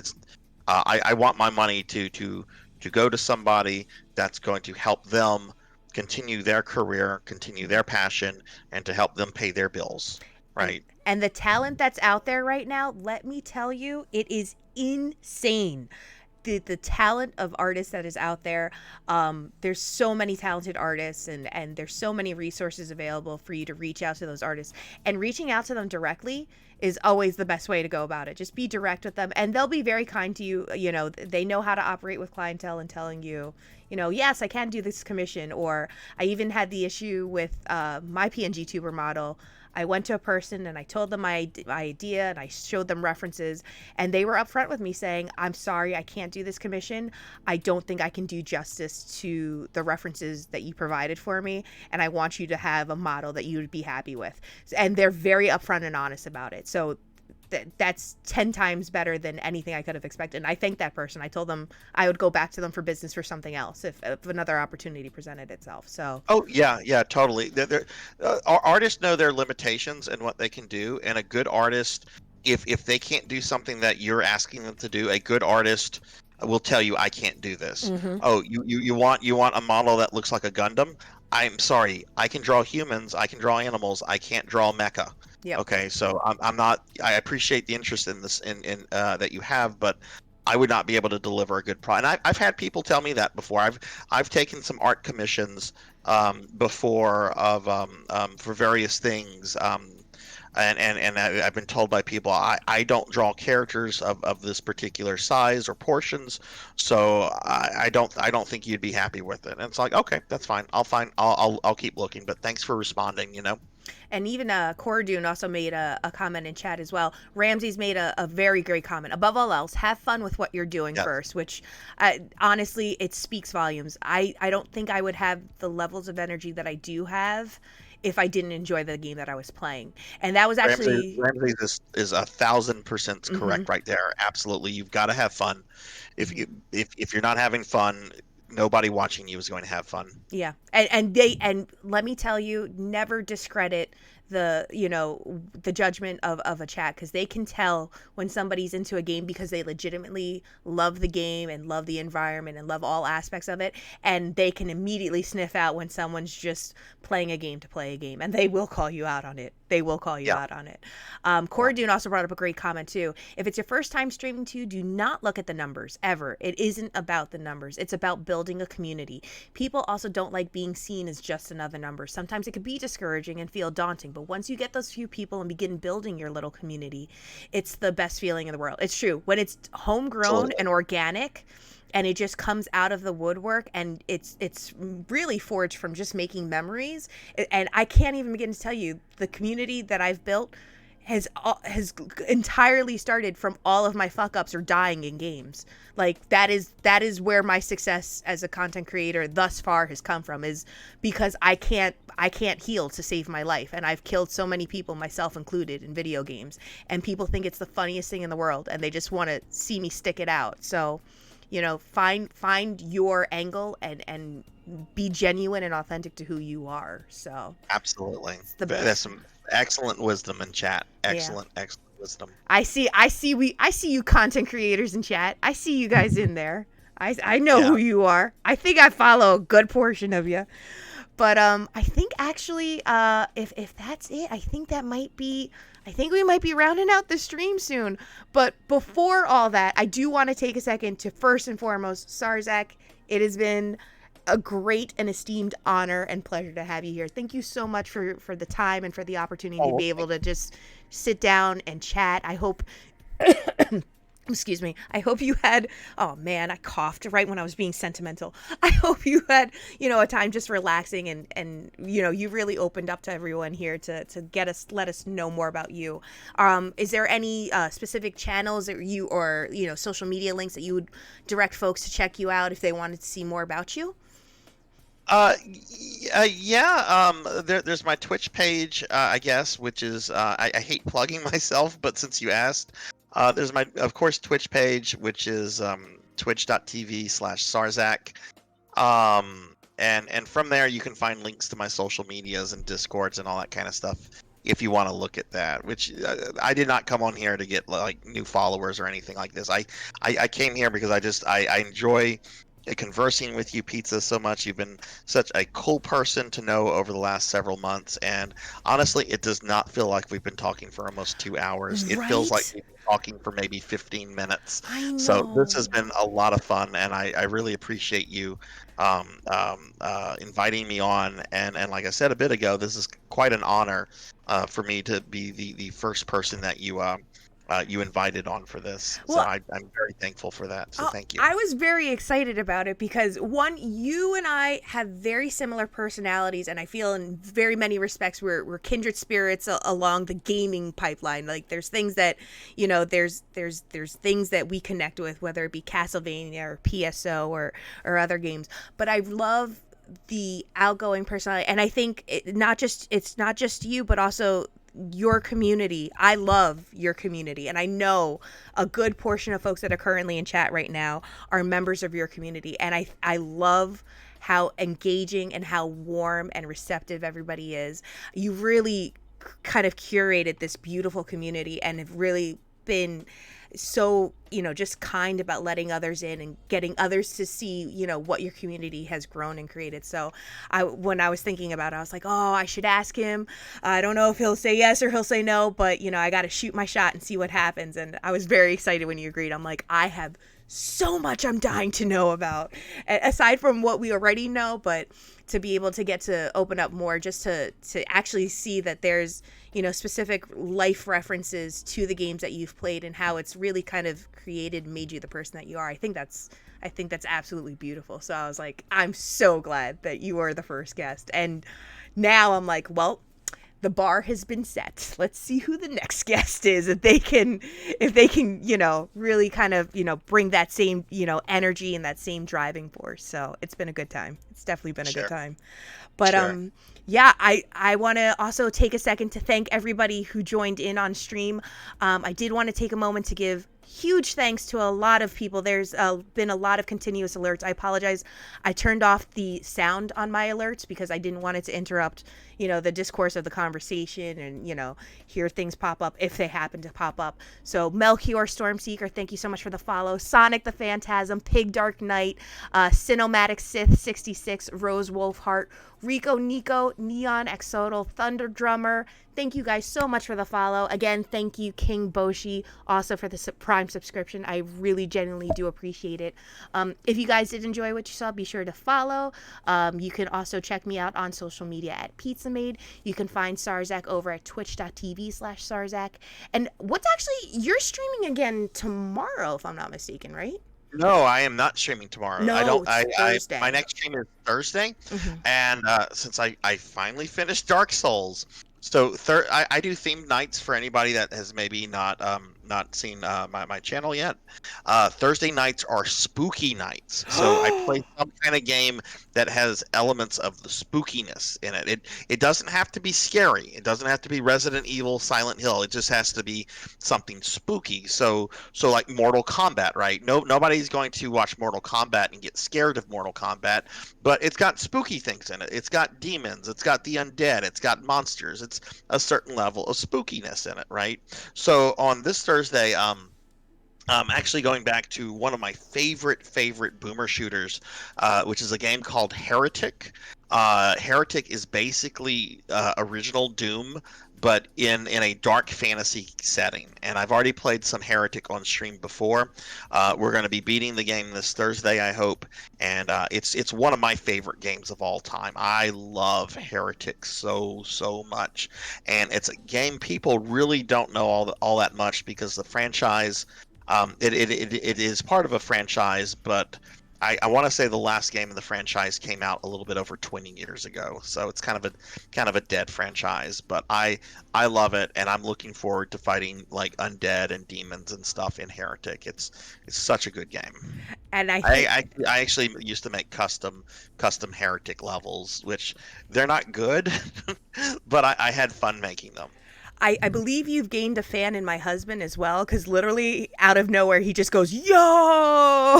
I want my money to go to somebody that's going to help them continue their career, continue their passion, and to help them pay their bills. and Right? and the talent that's out there right now, let me tell you, it is insane. The talent of artists that is out there. There's so many talented artists, and there's so many resources available for you to reach out to those artists, and reaching out to them directly is always the best way to go about it. Just be direct with them, and they'll be very kind to you. They know how to operate with clientele, and telling you, yes, I can do this commission. Or I even had the issue with my PNG tuber model. I went to a person and I told them my idea, and I showed them references, and they were upfront with me saying, I'm sorry, I can't do this commission. I don't think I can do justice to the references that you provided for me, and I want you to have a model that you would be happy with. And they're very upfront and honest about it. So that's 10 times better than anything I could have expected. And I thanked that person. I told them I would go back to them for business for something else if another opportunity presented itself. So, Oh yeah, totally. Artists know their limitations and what they can do, and a good artist, if they can't do something that you're asking them to do, a good artist will tell you, I can't do this. mhm. Oh, you want a model that looks like a Gundam? I'm sorry, I can draw humans, I can draw animals, I can't draw mecha. Yep. Okay, so I'm not. I appreciate the interest in this in that you have, but I would not be able to deliver a good product. And I've had people tell me that before. I've taken some art commissions before for various things. I've been told by people, I don't draw characters of this particular size or portions, so I don't think you'd be happy with it. And it's like, okay, that's fine. I'll keep looking, but thanks for responding. And even Cordoon also made a comment in chat as well. Ramsey's made a very great comment. Above all else, have fun with what you're doing Yes. first, which honestly, it speaks volumes. I don't think I would have the levels of energy that I do have if I didn't enjoy the game that I was playing. And that was actually Ramsey is 1,000% mhm. correct right there. Absolutely, you've got to have fun. If you're not having fun, nobody watching you is going to have fun. Yeah. And let me tell you, never discredit the judgment of a chat, because they can tell when somebody's into a game because they legitimately love the game and love the environment and love all aspects of it, and they can immediately sniff out when someone's just playing a game to play a game, and they will call you out on it. They will call you Yeah. out on it. Cora Dune also brought up a great comment too. If it's your first time streaming too, do not look at the numbers ever. It isn't about the numbers. It's about building a community. People also don't like being seen as just another number. Sometimes it can be discouraging and feel daunting, but once you get those few people and begin building your little community, it's the best feeling in the world. It's true. When it's homegrown Absolutely. and organic, and it just comes out of the woodwork, and it's really forged from just making memories. And I can't even begin to tell you, the community that I've built has entirely started from all of my fuck ups or dying in games. Like that is where my success as a content creator thus far has come from, is because I can't heal to save my life, and I've killed so many people, myself included, in video games, and people think it's the funniest thing in the world, and they just want to see me stick it out. So, find your angle and be genuine and authentic to who you are. So Absolutely. it's the There's best. some excellent wisdom in chat. Yeah. Excellent wisdom. I see you content creators in chat. I see you guys in there. I know Yeah. who you are. I think I follow a good portion of you. But I think actually if that's it, I think we might be rounding out the stream soon. But before all that, I do want to take a second to first and foremost, Sarzac, it has been a great and esteemed honor and pleasure to have you here. Thank you so much for the time and for the opportunity to Oh, be able to just sit down and chat. I hope excuse me. I hope you had, oh man, I coughed right when I was being sentimental. I hope you had, a time just relaxing, and you really opened up to everyone here to let us know more about you. Is there any specific channels that you, or, social media links that you would direct folks to check you out if they wanted to see more about you? Yeah. There's my Twitch page, I guess, which is I hate plugging myself, but since you asked, there's my, of course, Twitch page, which is twitch.tv/Sarzac. And from there you can find links to my social medias and Discords and all that kind of stuff if you want to look at that. Which I did not come on here to get like new followers or anything like this. I came here because I enjoy conversing with you, Pizza, so much. You've been such a cool person to know over the last several months, and honestly, it does not feel like we've been talking for almost 2 hours. It feels like Right? we've been talking for maybe 15 minutes. I So this know. has been a lot of fun, and I really appreciate you inviting me on. And like I said a bit ago, this is quite an honor for me to be the first person that you invited on for this. So Well, I'm very thankful for that. So thank you. I was very excited about it because, one, you and I have very similar personalities, and I feel in very many respects we're kindred spirits along the gaming pipeline. Like there's things that, there's things that we connect with, whether it be Castlevania or PSO or other games. But I love the outgoing personality, and I think it's not just you, but also your community. I love your community, and I know a good portion of folks that are currently in chat right now are members of your community, and I love how engaging and how warm and receptive everybody is. You really kind of curated this beautiful community and have really been so, just kind about letting others in and getting others to see, what your community has grown and created. So when I was thinking about it, I was like, oh, I should ask him. I don't know if he'll say yes or he'll say no, but I got to shoot my shot and see what happens. And I was very excited when you agreed. I'm like, I have so much I'm dying to know about, aside from what we already know, but to be able to get to open up more, just to actually see that there's, specific life references to the games that you've played and how it's really kind of created and made you the person that you are. I think that's absolutely beautiful. So I was like, I'm so glad that you are the first guest. And now I'm like, well, the bar has been set. Let's see who the next guest is. If they can, really kind of, bring that same, energy and that same driving force. So it's been a good time. It's definitely been a good Sure. time. But Sure. Yeah, I want to also take a second to thank everybody who joined in on stream. I did want to take a moment to give huge thanks to a lot of people. There's been a lot of continuous alerts. I apologize. I turned off the sound on my alerts because I didn't want it to interrupt, the discourse of the conversation and, hear things pop up if they happen to pop up. So Melchior Stormseeker, thank you so much for the follow. Sonic the Phantasm, Pig Dark Knight, Cinematic Sith 66, Rose Wolfheart, Rico Nico, Neon Exodal, Thunder Drummer. Thank you guys so much for the follow. Again, thank you, King Boshi, also for the Prime subscription. I really genuinely do appreciate it. If you guys did enjoy what you saw, be sure to follow. You can also check me out on social media at Pizza Made. You can find Sarzac over at twitch.tv/Sarzac. And what's actually, you're streaming again tomorrow, if I'm not mistaken, right? No, I am not streaming tomorrow. I No, don't. it's My Thursday. next stream is Thursday, Mm-hmm. and since I finally finished Dark Souls, so I do themed nights for anybody that has maybe not seen my channel yet. Thursday nights are spooky nights, so I play some kind of game that has elements of the spookiness in it. It doesn't have to be scary. It doesn't have to be Resident Evil, Silent Hill. It just has to be something spooky. So like Mortal Kombat, right? Nobody's going to watch Mortal Kombat and get scared of Mortal Kombat, but it's got spooky things in it. It's got demons, it's got the undead, it's got monsters. It's a certain level of spookiness in it, right? So on this Thursday, I'm actually going back to one of my favorite boomer shooters, which is a game called Heretic. Heretic is basically original Doom, but in a dark fantasy setting. And I've already played some Heretic on stream before. We're going to be beating the game this Thursday, I hope. And it's one of my favorite games of all time. I love Heretic so much, and it's a game people really don't know all that much because the franchise. It is part of a franchise, but I want to say the last game in the franchise came out a little bit over 20 years ago, so it's kind of a dead franchise. But I love it, and I'm looking forward to fighting like undead and demons and stuff in Heretic. It's such a good game. And I think I actually used to make custom Heretic levels, which they're not good, but I had fun making them. I believe you've gained a fan in my husband as well, because literally out of nowhere he just goes, "Yo!"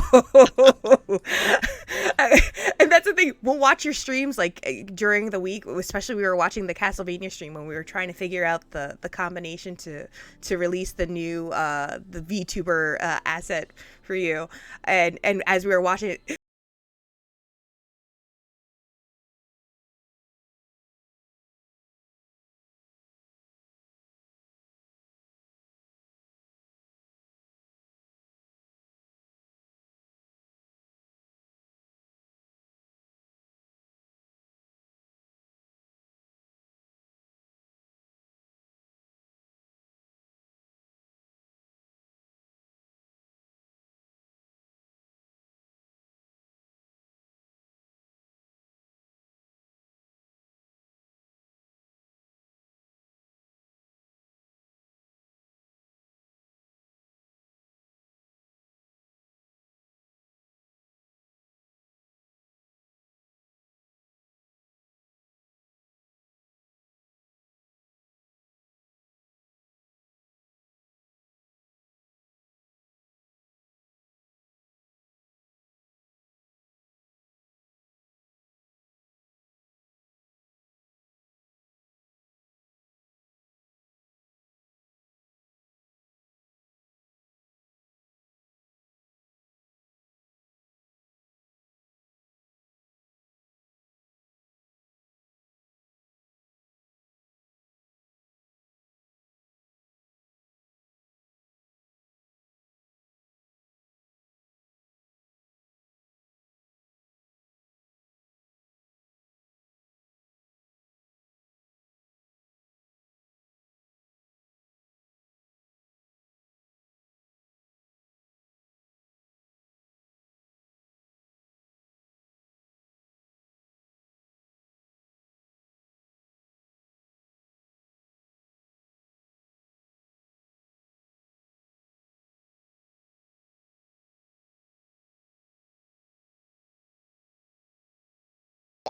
And that's the thing. We'll watch your streams like during the week, especially we were watching the Castlevania stream when we were trying to figure out the combination to release the new the VTuber asset for you, and as we were watching it,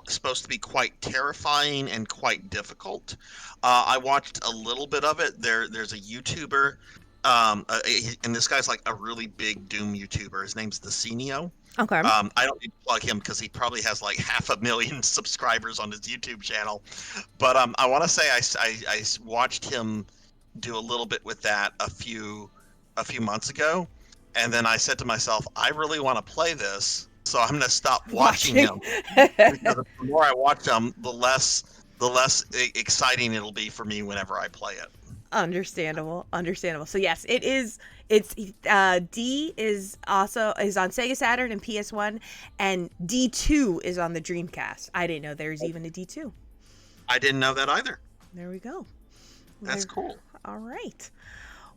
supposed to be quite terrifying and quite difficult. I watched a little bit of it. There's a YouTuber, and this guy's like a really big Doom YouTuber. His name's Decenio. Okay. I don't need to plug him because he probably has like 500,000 subscribers on his YouTube channel. But I want to say I watched him do a little bit with that a few months ago, and then I said to myself, I really want to play this, so I'm going to stop watching him. Because the more I watch him, the less exciting it'll be for me whenever I play it. Understandable. So yes, it's D is on Sega Saturn and PS1, and D2 is on the Dreamcast. I didn't know there's even a D2. I didn't know that either. There we go. That's cool. All right.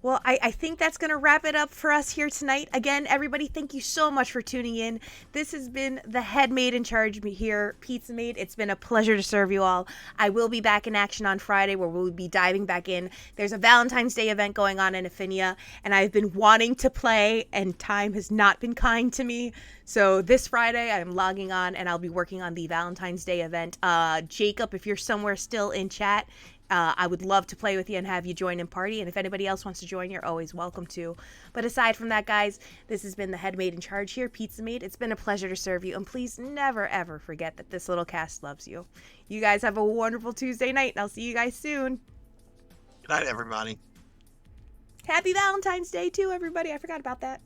Well, I think that's going to wrap it up for us here tonight. Again, everybody, thank you so much for tuning in. This has been the head maid in charge here, Pizza Maid. It's been a pleasure to serve you all. I will be back in action on Friday where we'll be diving back in. There's a Valentine's Day event going on in Ephinea, and I've been wanting to play, and time has not been kind to me. So this Friday, I'm logging on, and I'll be working on the Valentine's Day event. Jacob, if you're somewhere still in chat, I would love to play with you and have you join in party. And if anybody else wants to join, you're always welcome to. But aside from that, guys, this has been the head maid in charge here, Pizza Maid. It's been a pleasure to serve you. And please never, ever forget that this little cast loves you. You guys have a wonderful Tuesday night, and I'll see you guys soon. Good night, everybody. Happy Valentine's Day, too, everybody. I forgot about that.